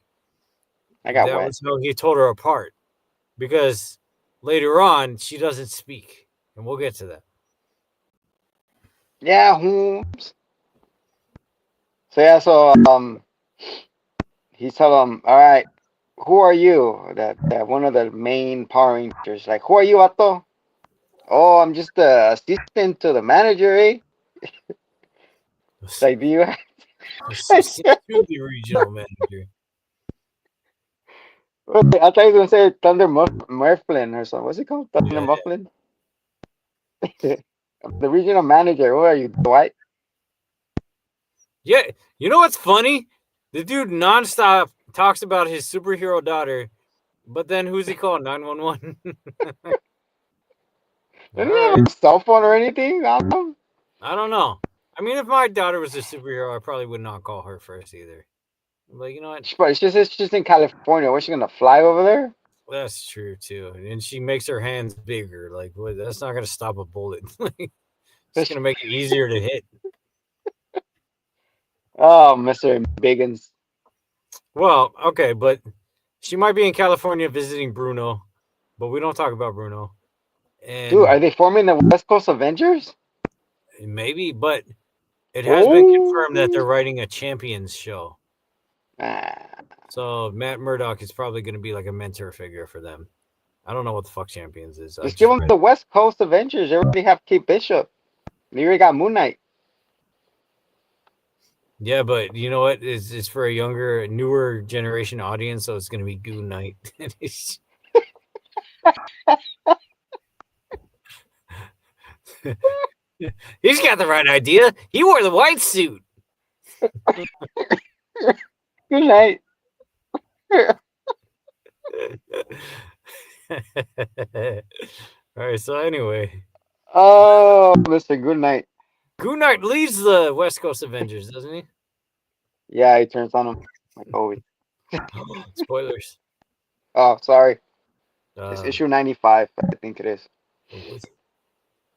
I got That wet. was how he told her apart, because later on she doesn't speak, and we'll get to that. Yeah, Holmes. So yeah, he's telling him, all right, who are you? That one of the main Power Rangers. Like, who are you, Otto? Oh, I'm just the assistant to the manager, eh? Like, do you? Assistant to the regional manager. I thought he was gonna say Thunder Mifflin or something. What's it called? Thunder Yeah. Mifflin. The regional manager. Who are you, Dwight? Yeah, you know what's funny? The dude nonstop talks about his superhero daughter, but then who's he called? 911. Doesn't he have a cell phone or anything? I don't know. I mean, if my daughter was a superhero, I probably would not call her first either. Like, you know what? But it's just in California. What's she gonna fly over there? That's true too. And she makes her hands bigger. Like, what? That's not gonna stop a bullet. It's gonna make it easier to hit. Oh, Mr. Biggins. Well, okay, but she might be in California visiting Bruno, but we don't talk about Bruno. And Dude, are they forming the West Coast Avengers? maybe, but it has been confirmed that they're writing a Champions show. So Matt Murdock is probably going to be like a mentor figure for them. I don't know what the fuck Champions is. Just give them the West Coast Avengers. They already have Kate Bishop. They already got Moon Knight. Yeah, but you know what? It's for a younger, newer generation audience, so it's going to be Goon Knight. He's got the right idea. He wore the white suit. Good night. All right, so anyway. Oh, Mr. Goodnight. Goodnight leads the West Coast Avengers, doesn't he? Yeah, he turns on him. Like always. Spoilers. Oh, sorry. It's issue 95, I think it is.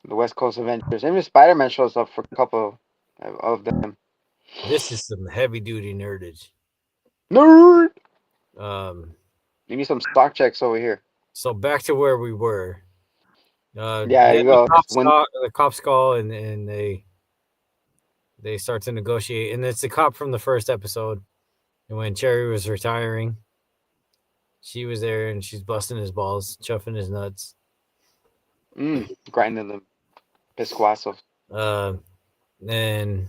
The West Coast Avengers. Even Spider-Man shows up for a couple of them. This is some heavy duty nerdage. Nerd. Um, Give me some stock checks over here. so back to where we were. Yeah, Then you go. the cops call and they start to negotiate, and it's the cop from the first episode. And when Cherry was retiring, she was there and she's busting his balls, chuffing his nuts. Grinding the pescuazo. And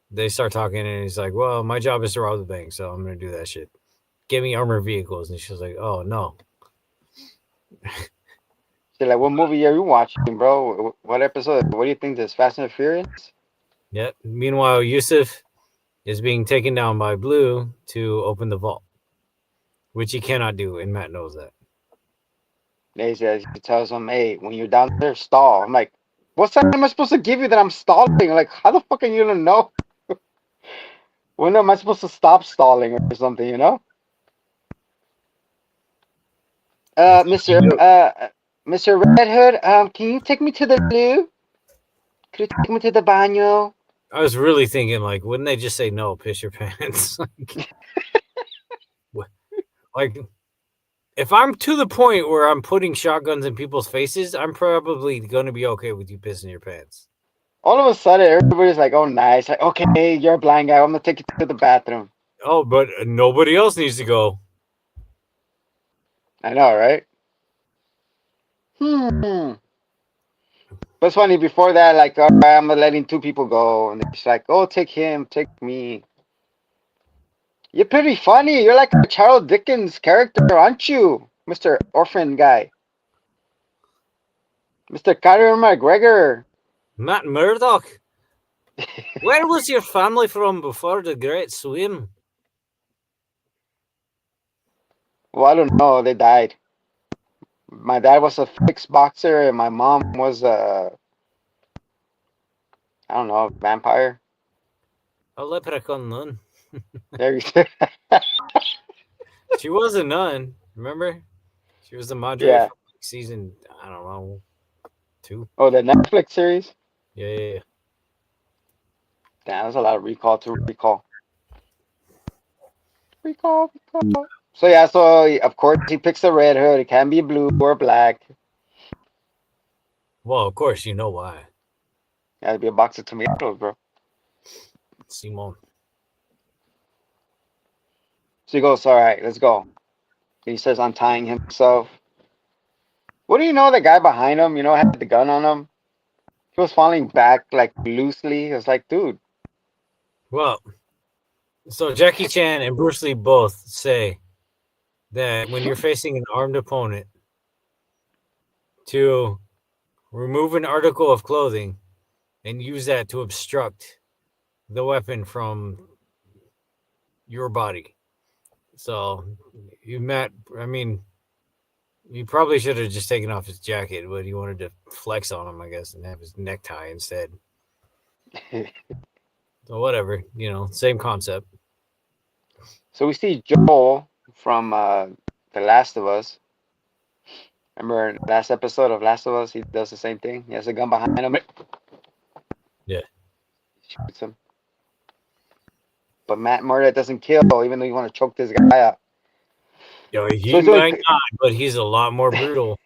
they start talking, and he's like, "Well, my job is to rob the bank, so I'm gonna do that shit. Give me armored vehicles." And she's like, "Oh no." She's like, what movie are you watching, bro? What episode? What do you think this? Fast and Furious? Yep. Meanwhile, Yusuf is being taken down by Blue to open the vault, which he cannot do, and Matt knows that. He tells him, hey, when you're down there, stall. I'm like, what sign am I supposed to give you that I'm stalling? Like, how the fuck are you gonna know? When am I supposed to stop stalling or something, you know? Mr. Red Hood, can you take me to the loo? Could you take me to the baño? I was really thinking, like, wouldn't they just say no, piss your pants? like, if I'm to the point where I'm putting shotguns in people's faces, I'm probably going to be okay with you pissing your pants. All of a sudden, everybody's like, oh, nice. Like, okay, you're a blind guy. I'm going to take you to the bathroom. Oh, but nobody else needs to go. I know, right? But it's funny, before that, like, all right, I'm letting two people go. And it's like, oh, take him, take me. You're pretty funny. You're like a Charles Dickens character, aren't you, Mr. Orphan guy? Mr. Carter McGregor. Matt Murdock. Where was your family from before the Great Swim? Well, I don't know. They died. My dad was a fixed boxer, and my mom was a, I don't know, vampire. A leprechaun nun. There you go. She was a nun, remember? She was the madre Yeah. from season, I don't know, 2. Oh, the Netflix series? Yeah. Damn, there's a lot of recall to recall. Recall. So yeah, so of course he picks a red hood. It can be blue or black. Well, of course, you know why. Gotta be a box of tomatoes, bro. Simon. So he goes, all right, let's go. He starts untying himself. What do you know? The guy behind him, had the gun on him. He was falling back like loosely. It was like, dude. Well, so Jackie Chan and Bruce Lee both say that when you're facing an armed opponent, to remove an article of clothing and use that to obstruct the weapon from your body. So you probably should have just taken off his jacket, but he wanted to flex on him, I guess, and have his necktie instead. So whatever, same concept. So we see Joel from The Last of Us. Remember in the last episode of Last of Us, he does the same thing. He has a gun behind him. Yeah. Shoots him. But Matt Murdock doesn't kill, even though you want to choke this guy out. Yo, he might not, but he's a lot more brutal.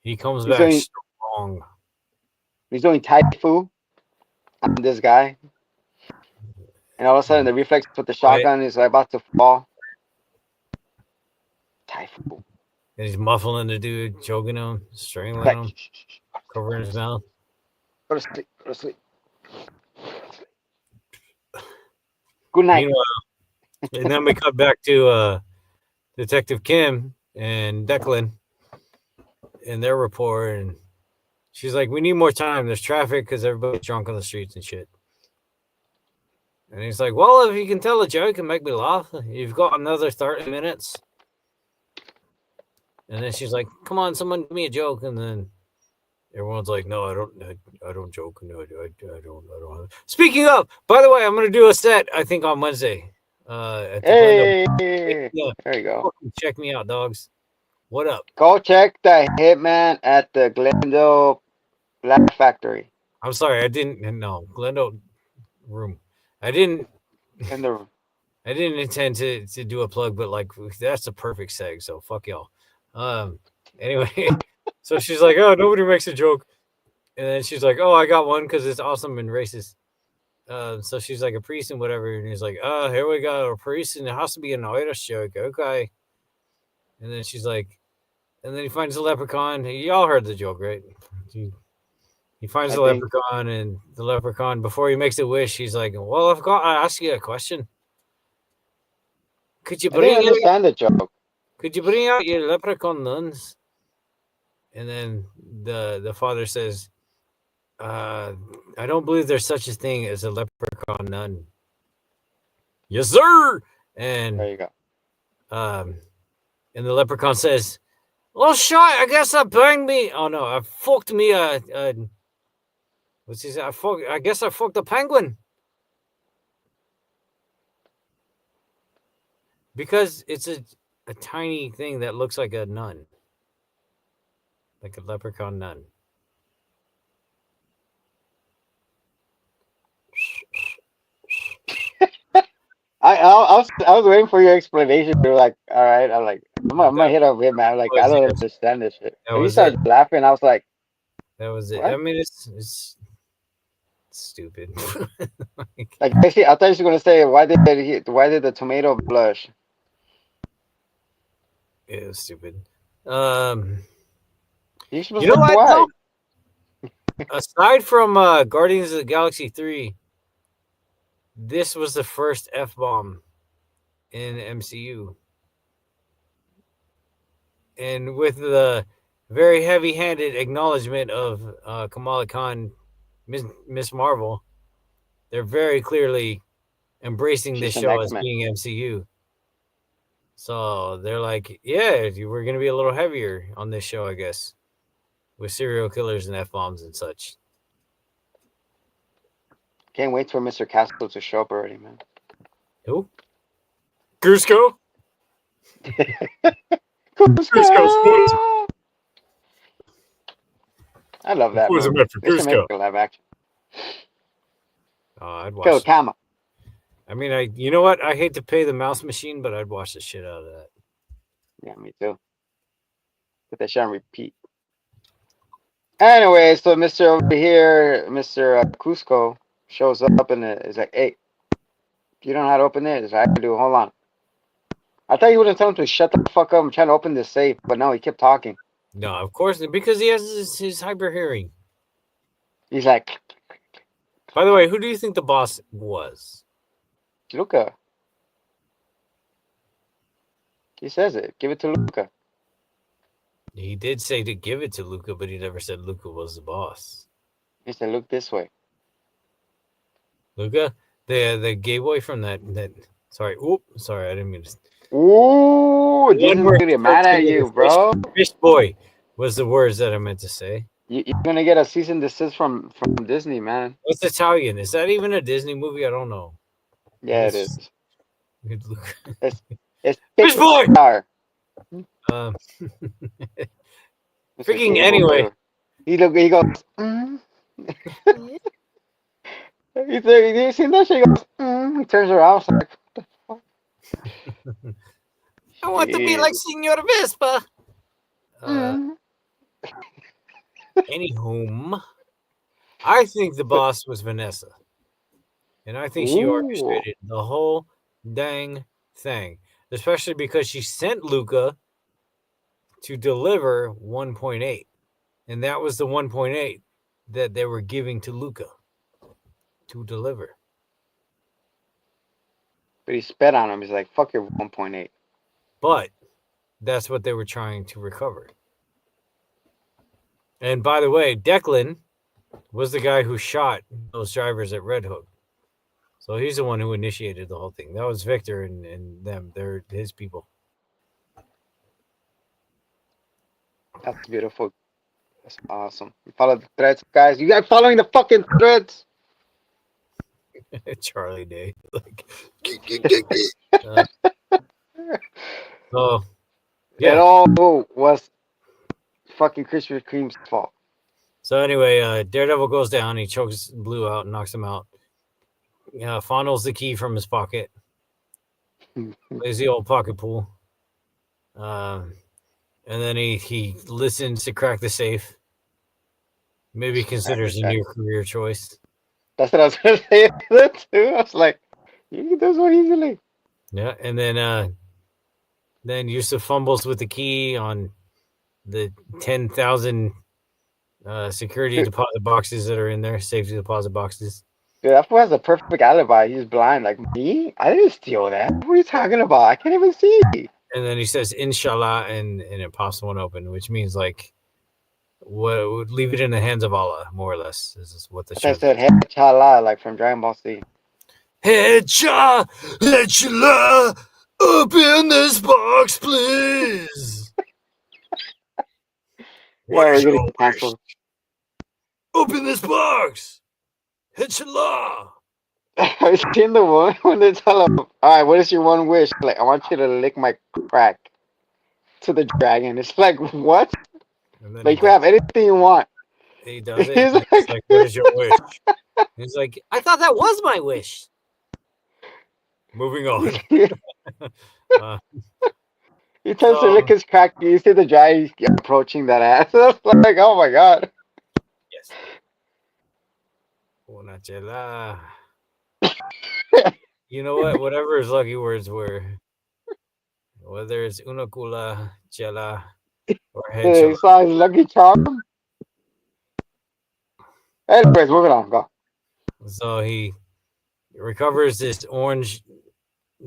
He comes back strong. He's doing Tai Fu on this guy. And all of a sudden, the reflex with the shotgun is about to fall. Tai Fu. And he's muffling the dude, choking him, strangling him, covering his mouth. Go to sleep. Good night. Meanwhile, and then we cut back to Detective Kim and Declan and their report, and she's like, we need more time. There's traffic because everybody's drunk on the streets and shit. And he's like, well, if you can tell a joke and make me laugh, you've got another 30 minutes. And then she's like, come on, someone give me a joke. And then everyone's like, no, I don't joke. No, I don't. Speaking of, by the way, I'm going to do a set, I think, on Wednesday. At the There you go. Check me out, dogs. What up? Go check the Hitman at the Glendale Laugh Factory. I'm sorry, I didn't. No, Glendale Room. I didn't And the I didn't intend to do a plug, but like that's a perfect seg. So fuck y'all. Anyway, so she's like, oh, nobody makes a joke, and then she's like, oh, I got one because it's awesome and racist. So she's like a priest and whatever, and he's like, oh, here we go, a priest, and it has to be an Irish joke, okay? And then she's like, and then he finds a leprechaun. Y'all heard the joke, right? He finds I the think leprechaun, and the leprechaun, before he makes a wish, he's like, well, I've got to ask you a question. Could you I didn't bring out understand the joke. your leprechaun nuns? And then the father says, I don't believe there's such a thing as a leprechaun nun. Yes, sir. There you go. Um, and the leprechaun says, well, shit, I guess I banged me. Oh no, I fucked me. What's he say? I guess I fucked a penguin because it's a tiny thing that looks like a nun, like a leprechaun nun. I was waiting for your explanation. You were like, all right. I'm like, I'm gonna hit up him, man. Like, I Was don't it. understand this shit. That And you was it. started laughing. I was like, That was it. I what? mean, it's stupid. Like, actually, I thought you were gonna say, why did the tomato blush? It was stupid. Um, You're you supposed to know say what why. though? Aside from Guardians of the Galaxy 3, this was the first F bomb in MCU, and with the very heavy-handed acknowledgement of Kamala Khan, Miss Marvel, they're very clearly embracing this She's an show as X-Men. being MCU. So they're like, yeah, we're gonna be a little heavier on this show, I guess, with serial killers and F bombs and such. Can't wait for Mr. Castle to show up already, man. Who? Cusco? Cusco Sports. Cusco! I love that Who's a movie. met for They should make Cusco? a live action. I'd Kill watch it. Kama. I mean, you know what? I hate to pay the mouse machine, but I'd watch the shit out of that. Yeah, me too. Put that shit on repeat. Anyway, so Mr. over here, Mr. Cusco, shows up and is like, hey, you don't know how to open it? It's like, I do. Hold on. I thought you would have told him to shut the fuck up. I'm trying to open this safe, but no, he kept talking. No, of course, because he has his hyper hearing. He's like, By the way, who do you think the boss was? Luca. He says it. Give it to Luca. He did say to give it to Luca, but he never said Luca was the boss. He said, look this way. Luca, the gay boy from that. Sorry, I didn't mean to. Ooh, Disney's Word gonna get mad at you, bro. Fish boy was the words that I meant to say. You're gonna get a cease and desist from Disney, man. What's Italian? Is that even a Disney movie? I don't know. Yeah, it is. It's Fish boy. Pixar. Um, Mr. freaking Cable, anyway. whatever. He goes. Mm. You seen that shit? He goes. Mm. He turns around. Like, I want to be like Senor Vespa. mm. Anywhom, I think the boss was Vanessa. And I think she orchestrated the whole dang thing. Especially because she sent Luca to deliver 1.8. And that was the 1.8 that they were giving to Luca to deliver. But he spit on him. He's like, fuck your 1.8. But that's what they were trying to recover. And by the way, Declan was the guy who shot those drivers at Red Hook. So he's the one who initiated the whole thing. That was Victor and them. They're his people. That's beautiful. That's awesome. You follow the threads, guys. You guys following the fucking threads? Charlie Day. So yeah. It all was fucking Krispy Kreme's fault. So anyway, Daredevil goes down. He chokes Blue out and knocks him out. fondles the key from his pocket, plays the old pocket pool, and then he listens to crack the safe. Maybe considers a new career choice. That's what I was gonna say that too. I was like, you can do so easily. Yeah, and then Yusuf fumbles with the key on the 10,000 security Dude, deposit boxes that are in there, safety deposit boxes. that fool has a perfect alibi. He's blind. Like me, I didn't steal that. What are you talking about? I can't even see. And then he says inshallah, and it pops one open, which means like what would leave it in the hands of Allah, more or less. This is what the I thought I show said says. hey chala like from Dragon Ball Z. Hecha, inshallah, open this box, please. Yeah, What we're is getting your wish? canceled. Open this box. Inshallah. I've seen the one when they tell him, "All right, what is your one wish?" Like, I want you to lick my crack to the dragon. It's like what? And then Like you can have anything you want. he does it. He's And it's like, like, what is your wish? He's like, I thought that was my wish. Moving on. uh, he turns to lick his crack. You see the dragon approaching that ass. It's like, oh my god. yes. Una chela. You know what? Whatever his lucky words were, whether it's una cula, chela, or head He chela. saw his lucky charm. Anyways, moving on. Go. So he recovers this orange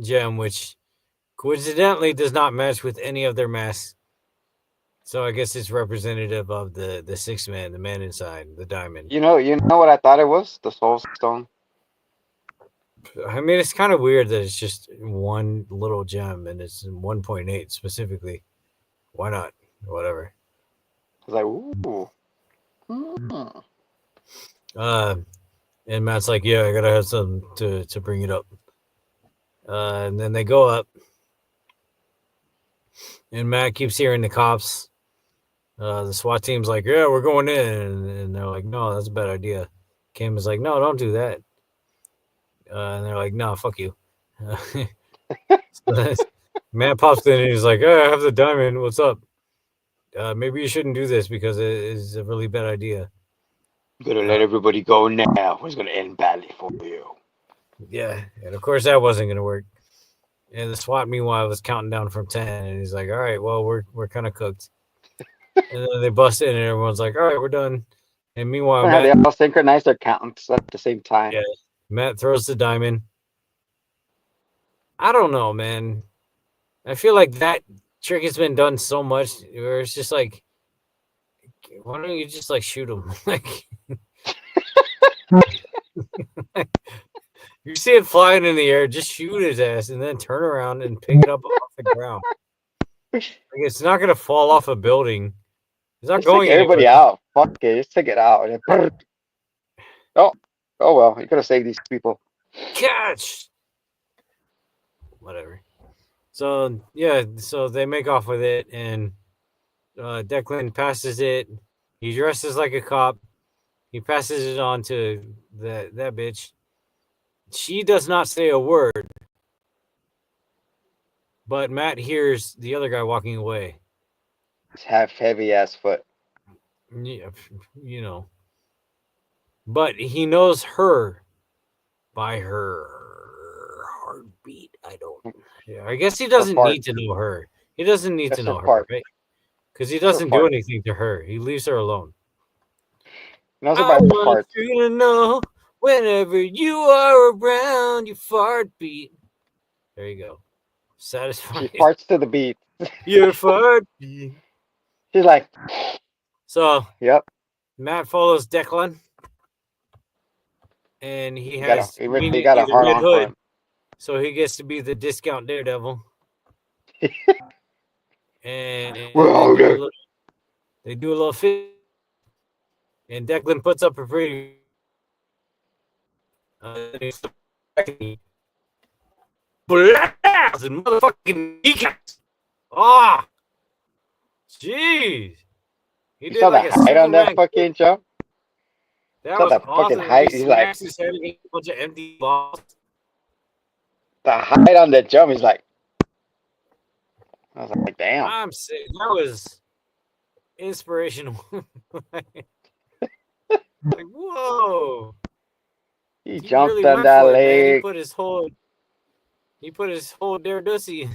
gem, which coincidentally does not match with any of their masks. So I guess it's representative of the sixth man, the man inside, the diamond. You know what I thought it was? The soul stone. I mean, it's kind of weird that it's just one little gem and it's 1.8 specifically. Why not? Whatever. I was like, ooh. Hmm. And Matt's like, yeah, I gotta have something to bring it up. And then they go up, and Matt keeps hearing the cops. The SWAT team's like, yeah, we're going in, and they're like, no, that's a bad idea. Kim is like, no, don't do that. And they're like, no, fuck you. So Matt pops in and he's like, oh, I have the diamond. What's up? Maybe you shouldn't do this because it is a really bad idea. I'm gonna let everybody go now. It's gonna end badly for you. Yeah, and of course that wasn't gonna work. And the SWAT, meanwhile, was counting down from 10, and he's like, all right, well, we're kind of cooked. And then they bust in, and everyone's like, all right, we're done. And meanwhile, They all synchronize their counts at the same time. Yeah, Matt throws the diamond. I don't know, man. I feel like that trick has been done so much where it's just like, why don't you just like shoot him? Like, you see it flying in the air, just shoot his ass and then turn around and pick it up off the ground. Like, it's not gonna fall off a building. It's not Just going take everybody anywhere. out. Fuck it. Just take it out. Oh well. You could have saved these people. Catch. Whatever. So yeah, so they make off with it, and Declan passes it. He dresses like a cop. He passes it on to that bitch. She does not say a word, but Matt hears the other guy walking away. Have heavy ass foot. Yeah, you know. But he knows her by her heartbeat. I don't. Yeah, I guess he doesn't need to know her. He doesn't need to know her, right? Because he doesn't do anything to her. He leaves her alone. I want you to know whenever you are around, your fart beat. There you go. Satisfying. She farts to the beat. Your fart beat. She's like. So. Yep. Matt follows Declan, and he has he got a hard red on hood, for him. so he gets to be the discount Daredevil. and they do a little fit, and Declan puts up a pretty. Blast and motherfucking kneecaps. Ah, jeez. He saw like the height on that fucking jump. That Saw was that fucking awesome. And he height. He's like smacks his head against a bunch of empty balls. the height on the jump. He's like, I was like, damn. I'm sick. That was inspirational. Like, whoa. He He jumped really on went that for it, man. leg. He put his whole dare dussy.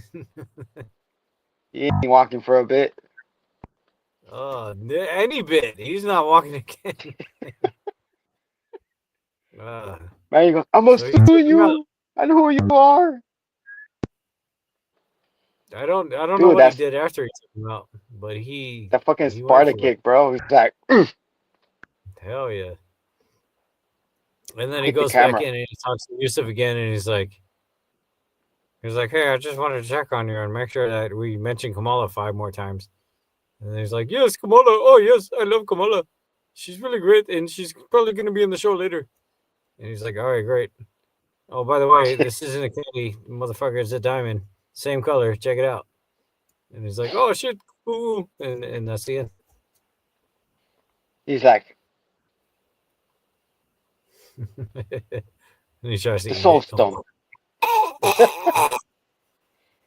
He ain't walking for a bit. Oh, any bit. He's not walking again. uh, Man, he goes, I'm gonna so he sue took him out. you. I know who you are. I don't know Dude, what he that's did after he took him out, but the fucking he went Sparta for it. kick, bro. He's like, Hell yeah. And then he hit the goes back camera. in and he talks to Yusuf again, and he's like, hey, I just wanted to check on you and make sure that we mention Kamala 5 more times. And he's like, yes, Kamala. Oh, yes, I love Kamala. She's really great, and she's probably going to be in the show later. And he's like, all right, great. Oh, by the way, this isn't a candy, motherfucker. It's a diamond. Same color. Check it out. And he's like, oh, shit. Ooh. And that's the end. He's like, And he tries to the eat soul it. stone.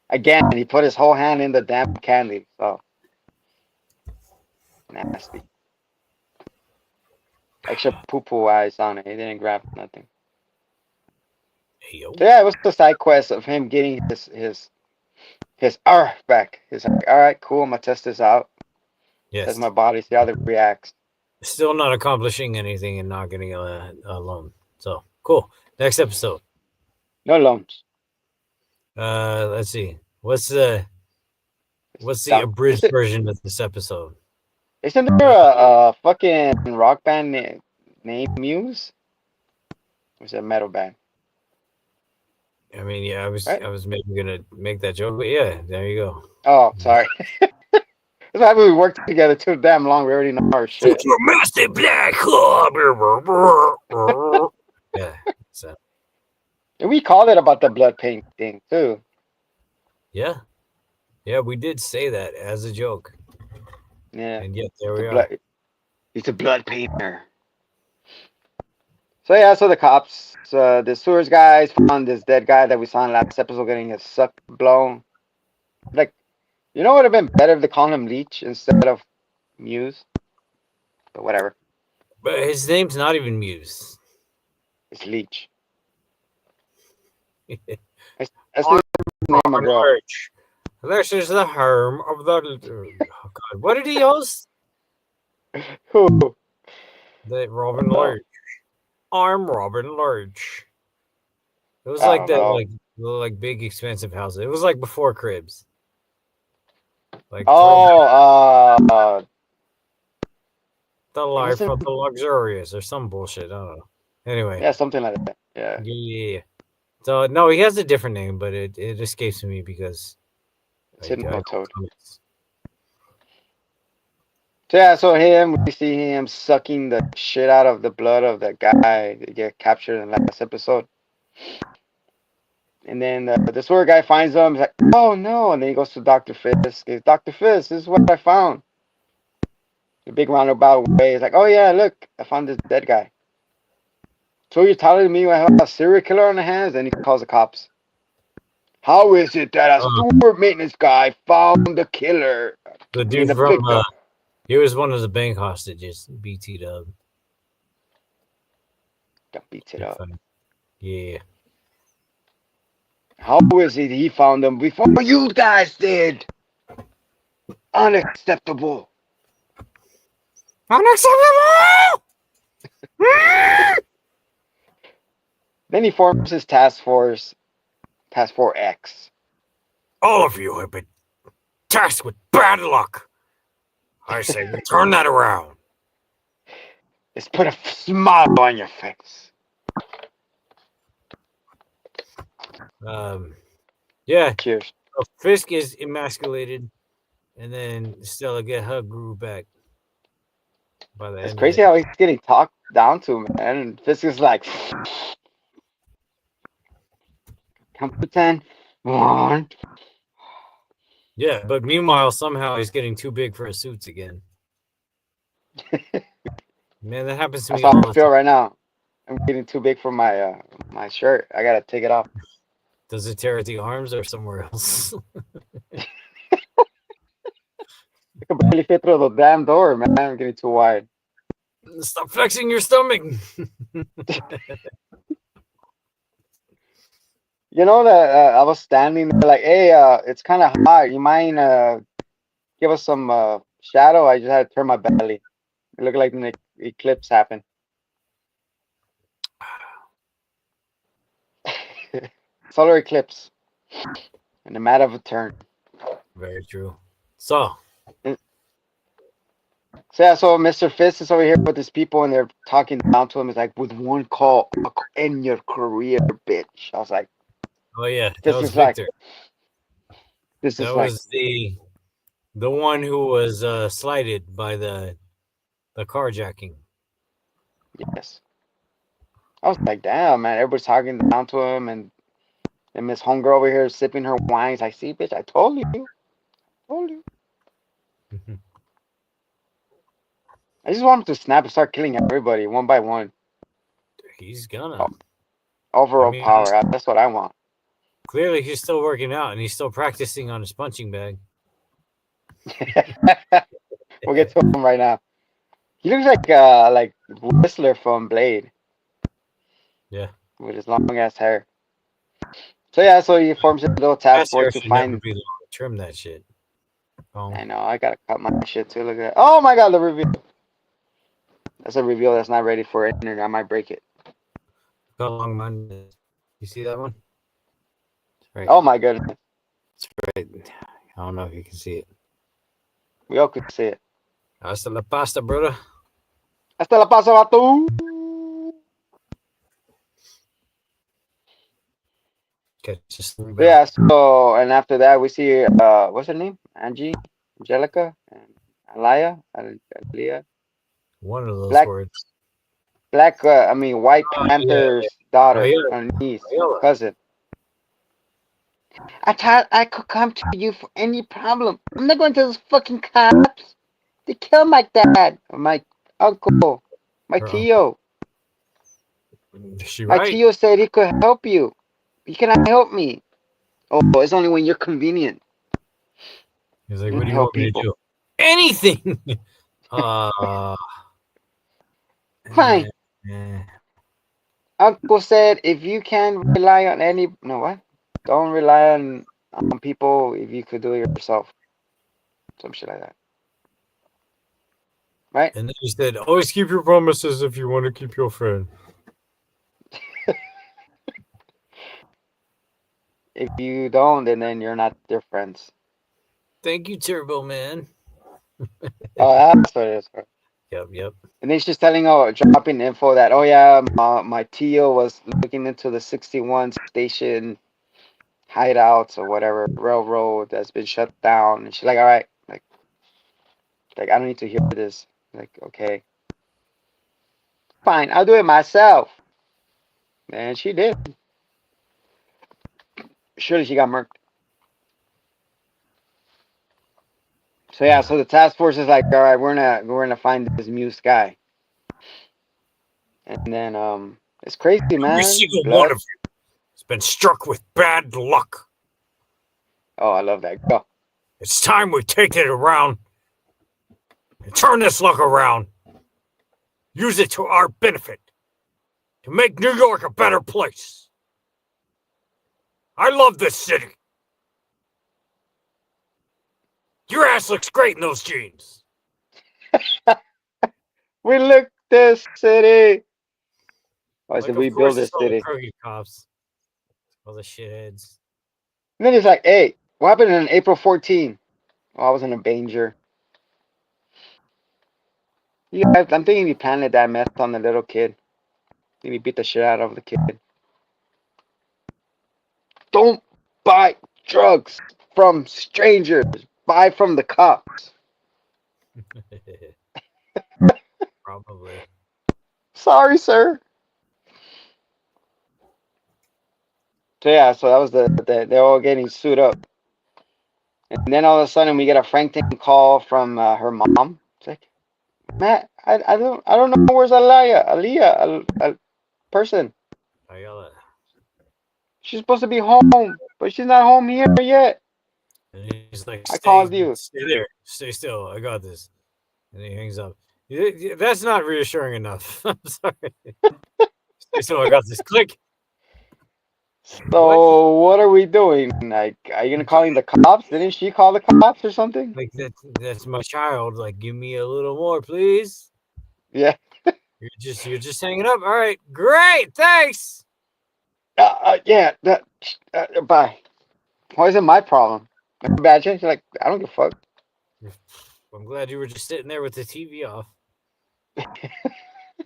Again, he put his whole hand in the damn candy. So nasty. Extra poo-poo eyes on it. He didn't grab nothing. Hey, yo. So yeah, it was the side quest of him getting his back. He's like, all right, cool. I'm gonna test this out. Yes. Test my body, see how it reacts. Still not accomplishing anything and not getting a loan. So cool. Next episode. No loans. Let's see. What's the abridged version of this episode? Isn't there a fucking rock band named Muse? Or is it a metal band? I mean, yeah, Right? I was maybe gonna make that joke, but yeah, there you go. Oh, sorry. That's why we worked together too damn long. We already know our shit. Your massive black hole. Yeah. So And we called it about the blood paint thing too. yeah, we did say that as a joke. Yeah. And yet there we are. He's a blood painter. So yeah, so the cops, the sewers guys found this dead guy that we saw in last episode getting his suck blown. Like, you know what would have been better if they called him Leech instead of Muse? But whatever. But his name's not even Muse. It's Leech. This That's the name of girl. is the harm of the. Oh God! What did he host? Who? The Robin Lurch. I'm Robin Lurch. It was I like don't that, know. like big expensive house. It was like before Cribs. Like the life wasn't- of the luxurious or some bullshit. I don't know. Anyway. yeah, something like that. Yeah. Yeah. So no, he has a different name, but it escapes me because It's hidden by Toad. comics. So yeah, so we see him sucking the shit out of the blood of the guy that get captured in the last episode. And then the sewer guy finds him. He's like, oh no. And then he goes to Dr. Fisk. He's Dr. Fisk, this is what I found. The big roundabout way. He's like, oh yeah, look, I found this dead guy. So you're telling me I have a serial killer on the hands? And he calls the cops. How is it that a sewer maintenance guy found the killer? The dude from he was one of the bank hostages. BT Dub. Got beats it up. Yeah. How is it he found them before you guys did? Unacceptable. Unacceptable! Then he forms his task force X. All of you have been tasked with bad luck. I say we turn that around. Let's put a smile on your face. Yeah. Cheers. So Fisk is emasculated, and then Stella get her groove back. By the It's end crazy how he's getting talked down to, man. And Fisk is like, come pretend. One. Yeah, but meanwhile, somehow he's getting too big for his suits again. Man, that happens to That's me how all I the feel time. right now. I'm getting too big for my my shirt. I gotta take it off. Does it tear at the arms or somewhere else? I can barely fit through the damn door, man. I'm getting too wide. Stop flexing your stomach. You know that I was standing there like, hey, it's kind of hot. You mind give us some shadow? I just had to turn my belly. It looked like an eclipse happened. Solar eclipse in a matter of a turn. Very true. So, And so yeah, so Mr. Fist is over here with his people, and they're talking down to him. It's like, with one call, I'll end your career, bitch. I was like, oh yeah, that this was is like, Victor. this That is like, was the one who was slighted by the carjacking. yes. I was like, damn, man. Everybody's talking down to him, and Miss Homegirl over here sipping her wine. He's like, see, bitch, I told you, told you. I just want him to snap and start killing everybody one by one. He's gonna. Oh, I overall mean, power. That's what I want. clearly he's still working out and he's still practicing on his punching bag. We'll get to him right now. He looks like Whistler from Blade Yeah. with his long ass hair. So yeah, so he forms a little task Grass force hair to should never find. be long. Trim that shit. Oh, I know I gotta cut my shit too. Look at that. Oh my god, the reveal. That's a reveal that's not ready for internet. I might break it. how long mine is. You see that one? Right. Oh my goodness, It's right. I don't know if you can see it. we all could see it. Hasta la pasta, brother. Hasta la pasa, vato. Okay, just move So out. yeah, so and after that we see what's her name? Angie, Angelica, and Alaya, Alia, One of those Black words. I mean White Oh, yeah. Panther's daughter, Ayala. niece, Ayala. cousin. I thought I could come to you for any problem. I'm not going to those fucking cops. They killed my dad, or my uncle, my Her uncle. Tio. Is she My right? Tio said he could help you. You cannot help me. Oh, it's only when you're convenient. He's like, You what don't do you help want me to people. do? Anything. uh, Fine. eh, eh. Uncle said if you can rely on any no what? Don't rely on people if you could do it yourself. Some shit like that. Right? And then he said, always keep your promises if you want to keep your friend. If you don't, then you're not their friends. Thank you, Turbo Man. Oh, that's what it is. Yep, yep. And then she's telling, oh, dropping info that, oh yeah, my Tio was looking into the 61 station hideouts or whatever railroad that's been shut down. And she's like, all right, like I don't need to hear this. Like, okay, fine, I'll do it myself. And she did. Surely she got murked. So yeah, Yeah. so the task force is like, all right, we're gonna find this Muse guy. And then it's crazy, Every man. single one Blood. of you has been struck with bad luck. Oh, I love that. Go. It's time we take it around and turn this luck around. Use it to our benefit to make New York a better place. I love this city. Your ass looks great in those jeans. We look this city. Oh, I Like, said of we build course, this it's all the city. crooked cops, all the shitheads. And then he's like, hey, what happened on April 14? Oh, I was in a danger. Yeah, I'm thinking he planted that mess on the little kid. I think he beat the shit out of the kid. Don't buy drugs from strangers. Buy from the cops. Probably. Sorry, sir. So yeah, so that was they're all getting sued up. And then all of a sudden we get a Frank call from her mom. It's like, Matt, I don't know where's a person. Ayala. She's supposed to be home, but she's not home here yet. And he's like, I stay called you. there. Stay still. I got this. And he hangs up. That's not reassuring enough. I'm sorry. Stay still. I got this. Click. What? So what are we doing? Like, are you gonna call in the cops? Didn't she call the cops or something? Like that's my child. Like, give me a little more, please. Yeah. You're just hanging up. All right. Great. Thanks. Yeah. Bye. Why is it my problem? Imagine she's like, I don't give a fuck. I'm glad you were just sitting there with the TV off,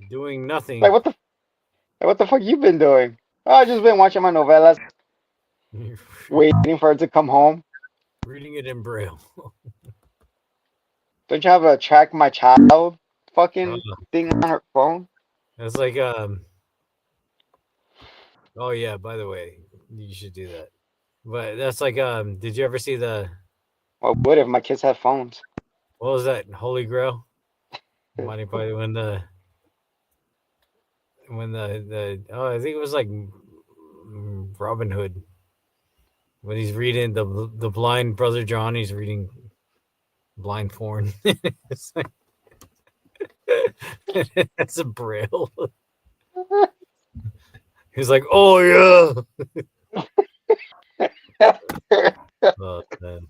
doing nothing. Like what the fuck you been doing? Oh, I just been watching my novellas, waiting for her to come home. Reading it in braille. Don't you have a track my child fucking Uh, thing on her phone? It's like Oh yeah. By the way, you should do that. But that's like Did you ever see the What would if my kids had phones? what was that Holy Grail? Monty Python when the I think it was like Robin Hood when he's reading the blind brother John. He's reading blind porn. It's like, that's a braille. He's like, oh yeah. Oh, man.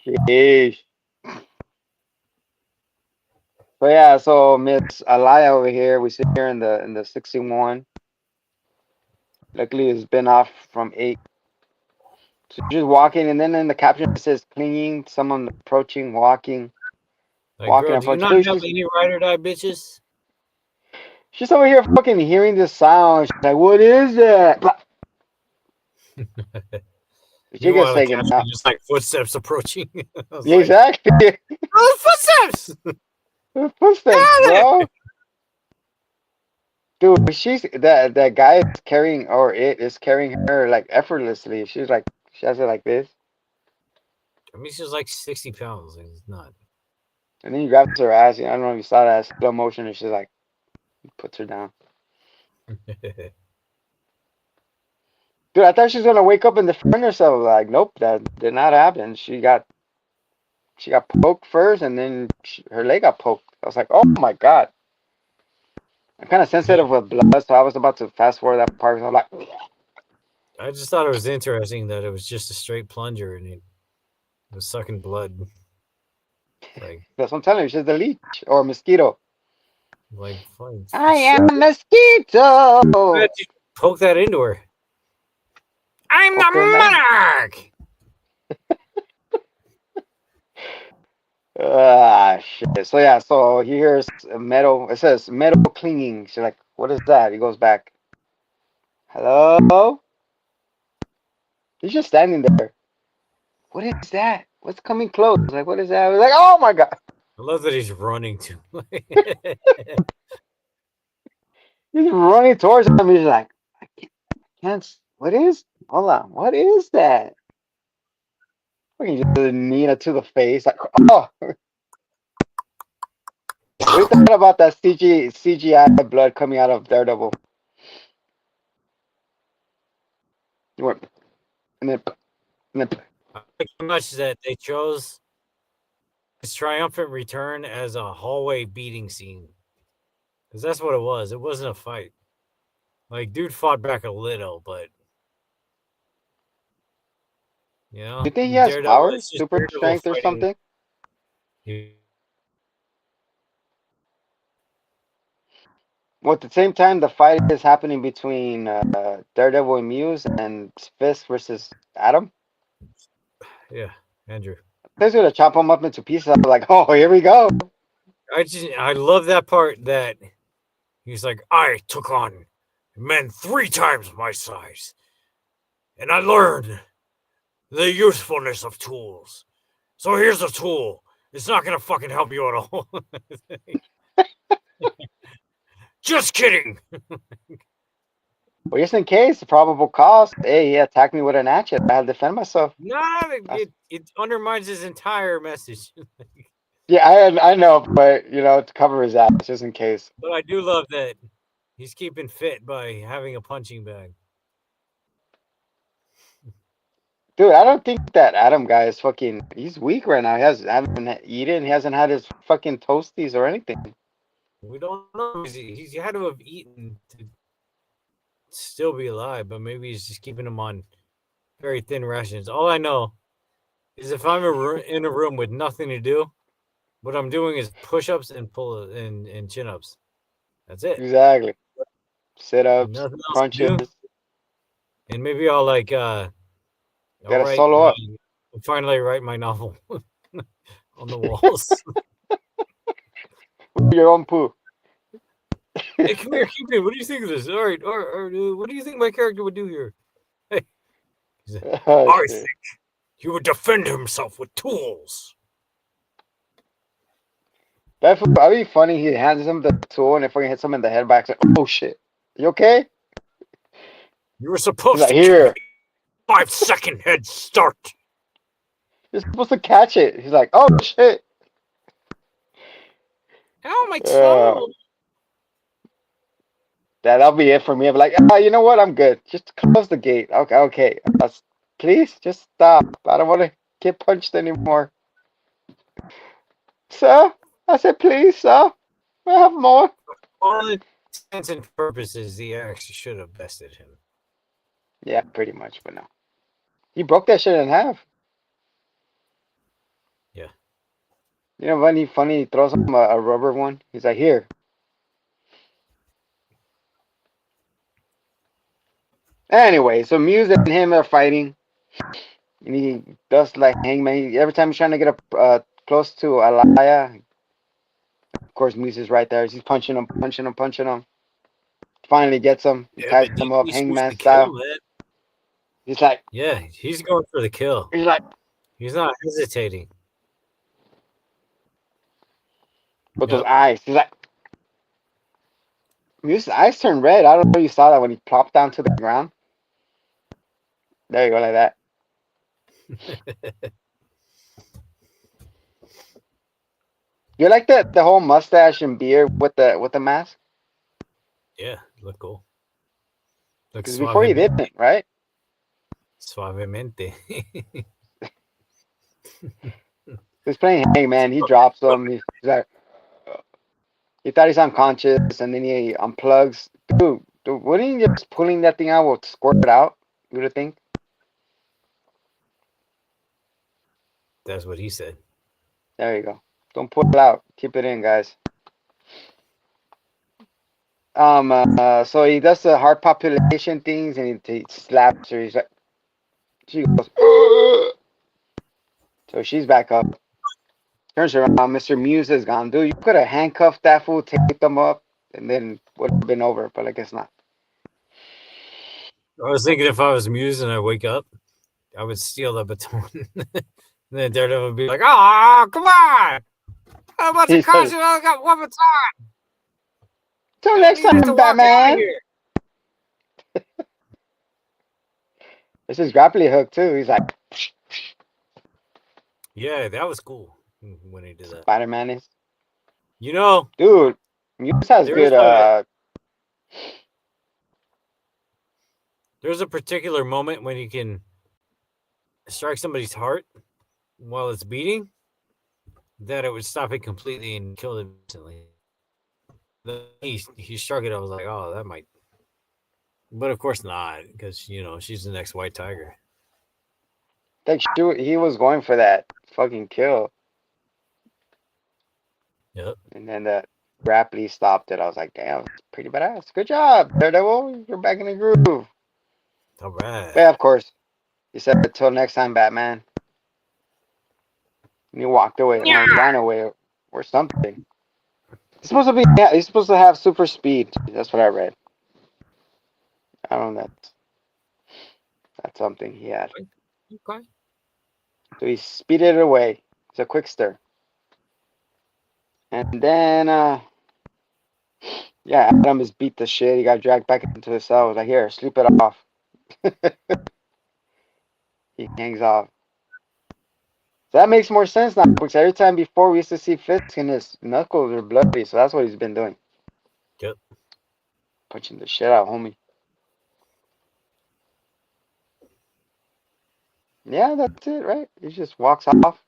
Sheesh. So yeah, so Miss Alaya over here, we sit here in the 61. Luckily, it's been off from 8. So she's walking, and then in the caption it says clinging, someone approaching, walking, Like, walking, girl, do you approaching. not Dude, have any ride or die bitches? she's over here fucking hearing this sound. She's like, "What is that?" She gets Meanwhile, the taken caption out. is just like footsteps approaching. I was Yeah, like, exactly. oh, footsteps! Footsteps, Get out of bro. Dude, that guy is carrying, or it is carrying her like effortlessly. She's like, she has it like this, I mean, she's like 60 pounds. Like, it's not. and then he grabs her ass. I don't know if you saw that slow motion, and she's like, puts her down. Dude, I thought she was gonna wake up and defend herself. Like, nope, that did not happen. She got poked first, and then her leg got poked. I was like, oh my god. I'm kind of sensitive with blood, so I was about to fast forward that part. So I'm like, I just thought it was interesting that it was just a straight plunger and it was sucking blood. Like, that's what I'm telling you. She's the leech or mosquito. fine. I am a mosquito. Why did you poke that into her? I'm Poke her in the the monarch! Shit. So yeah, so he hears metal. It says metal clinging. She's like, "What is that?" He goes back. Hello. He's just standing there. What is that? What's coming close? Like, what is that? We're like, oh my god. I love that he's running to. He's running towards him. He's like, can't. What is? Hold on. What is that? Fucking just a knee to the face. Like, oh. What do you think about that CGI blood coming out of Daredevil? You went, and then, I like so much that they chose his triumphant return as a hallway beating scene. Because that's what it was. It wasn't a fight. Like, dude fought back a little, but you think he has Daredevil powers, is just super Daredevil strength or fighting. something? Well, at the same time, the fight is happening between Daredevil and Muse and Fist versus Adam. Yeah, Andrew. They're gonna chop him up into pieces. I'm like, oh, here we go. I love that part that he's like, I took on men 3 times my size, and I learned the usefulness of tools. So here's a tool. It's not gonna fucking help you at all. Just kidding. Well, just in case, the probable cause. Hey, he attacked me with an hatchet. I had to defend myself. Nah, it undermines his entire message. Yeah, I know, but to cover his ass, just in case. But I do love that he's keeping fit by having a punching bag. Dude, I don't think that Adam guy is fucking. He's weak right now. He hasn't eaten. He hasn't had his fucking toasties or anything. We don't know. He's had to have eaten to still be alive, but maybe he's just keeping him on very thin rations. All I know is if I'm in a room with nothing to do, what I'm doing is push-ups and and chin-ups. That's it. Exactly. Sit-ups, Nothing else to crunches. do. And maybe I'll I'll Gotta solo up. finally write my novel on the walls. Your own poo. Hey, come here, Cupid. What do you think of this? All right, what do you think my character would do here? Hey, I think he would defend himself with tools. That'd be funny. He hands him the tool and it fucking hits him in the head back. Like, oh shit, you okay? You were supposed He's like, to here. 5-second head start. You're supposed to catch it. He's like, oh shit. Ow, my toe. That'll be it for me. I'm like, you know what? I'm good. Just close the gate. Okay. Please, just stop. I don't want to get punched anymore. Sir? I said, please, sir. I have more. All intents and purposes, the actually should have bested him. Yeah, pretty much, but no. He broke that shit in half. Yeah. You know, when he throws him a rubber one, he's like, here. Anyway, so Muse and him are fighting. And he does like Hangman. Every time he's trying to get up close to Alaya, of course, Muse is right there. He's punching him. Finally gets him. He ties him up, Hangman style. He's like, yeah, he's going for the kill. He's like, he's not hesitating. With those eyes. He's like, Muse's eyes turned red. I don't know if you saw that when he plopped down to the ground. There you go, like that. You like the whole mustache and beard with the mask? Yeah, look cool. Because before he didn't, right? Suavemente. He's playing Hangman. He drops him. He's like, he thought he's unconscious, and then he unplugs. Dude, wouldn't he just pulling that thing out will squirt it out? You would think. That's what he said. There you go. Don't pull it out. Keep it in, guys. So he does the heart population things, and he slaps her. He's like, she goes, ugh! So she's back up. Turns around, Mr. Muse is gone. Dude, you could have handcuffed that fool, taped them up, and then would have been over, but I guess not. I was thinking if I was Muse and I wake up, I would steal the baton. Then Daredevil would be like, "Oh, come on! I'm about to cause you. I got one baton. Till next time, Batman." This is grappling hook too. He's like, yeah, that was cool when he did that. Spider-Man is. You know, dude, Muse has good. There's a particular moment when you can strike somebody's heart while it's beating, that it would stop it completely and kill it instantly. He struck it. I was like, oh, that might, but of course not, because she's the next White Tiger. Like he was going for that fucking kill. Yep. And then the grappling stopped it. I was like, damn, it's pretty badass. Good job, Daredevil. You're back in the groove. All right. Yeah, of course. He said, until next time, Batman. And he walked away. Yeah. Or ran away or something. He's supposed to have super speed. That's what I read. I don't know. That's something he had. Okay. So he speeded away. It's a quick stir. And then Yeah, Adam is beat the shit. He got dragged back into his cell. I was like, here, sleep it off. He hangs off. So that makes more sense now, because every time before we used to see Fisk and his knuckles are bloody, so that's what he's been doing. Yep. Punching the shit out, homie. Yeah, that's it, right? He just walks off.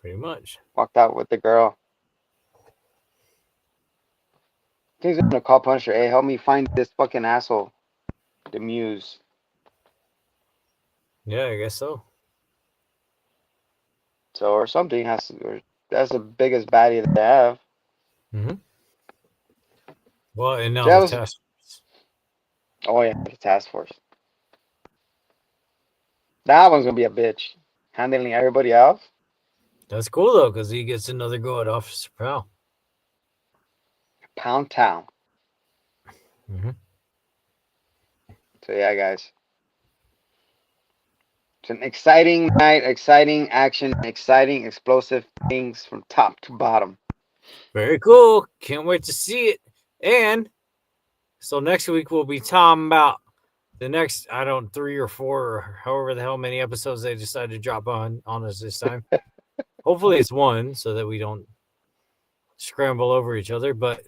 Pretty much. Walked out with the girl. I think he's gonna call Punisher. Hey, help me find this fucking asshole. The Muse. Yeah, I guess so. So, or something has to, or that's the biggest baddie that they have. Mm-hmm. Well, and now So that the was, task force. oh yeah, the task force. That one's gonna be a bitch. Handling everybody else. That's cool though, because he gets another go at Officer Prowl. Pound Town. Mm-hmm. So yeah, guys. It's an exciting night, exciting action, exciting explosive things from top to bottom. Very cool. Can't wait to see it. And so next week we'll be talking about the next, 3 or 4 or however the hell many episodes they decide to drop on us this time. Hopefully it's one so that we don't scramble over each other, but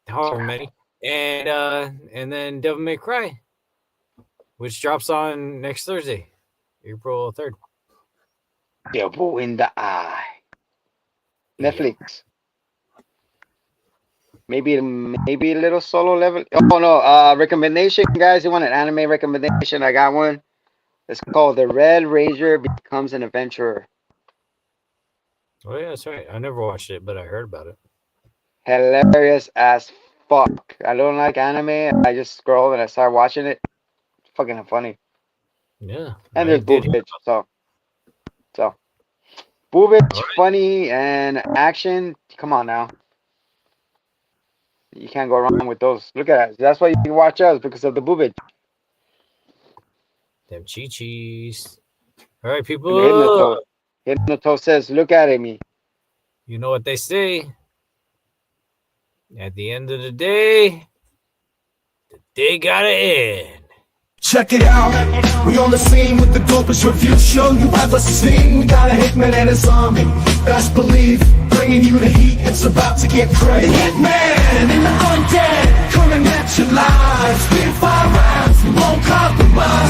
however many. And then Devil May Cry, which drops on next Thursday, April 3rd. Devil in the Eye. Netflix. Maybe a little solo level. Oh no, recommendation, guys. You want an anime recommendation? I got one. It's called The Red Ranger Becomes an Adventurer. Oh yeah, that's right. I never watched it, but I heard about it. Hilarious as fuck. I don't like anime. I just scroll and I start watching it. It's fucking funny. Yeah. And there's boobage. So boobage, funny, and action. Come on now. You can't go wrong with those. Look at us. That's why you can watch us, because of the boobage. Them chi-chis. All right, people. Hypnotoad says, look at me. You know what they say. At the end of the day gotta end. Check it out, we on the scene with the dopest review show you ever seen. We got a hitman and his army, best believe, bringing you the heat, it's about to get crazy. The hitman and the undead, coming at you live, spit 5 rounds, we won't compromise.